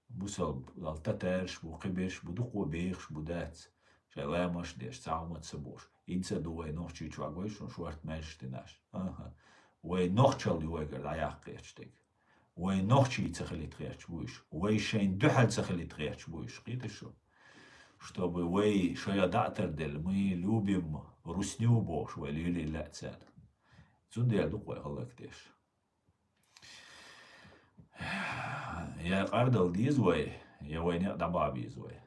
Busal al taters bu kibes bu duqo beers bu dat. Zij lemos des salmat sabos. Insa doe nog chichu agwes on zwart meis tenas. Ha. We nog chal die weger da ja gerstig. We nog chi tsakhlit reach buish. We shein duhal tsakhlit reach buish. Qita sho. Чтобы вы, что я датер мы любим русню бош, вы люли лецен. Цунде я духой халактеш. Я قردل ديزوي يا وين دبابي زوي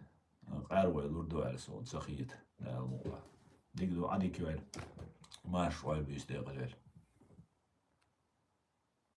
قروي لوردو على صوت سخيت الموضوع ديك دو عادي كوين ما شوي بيستغلل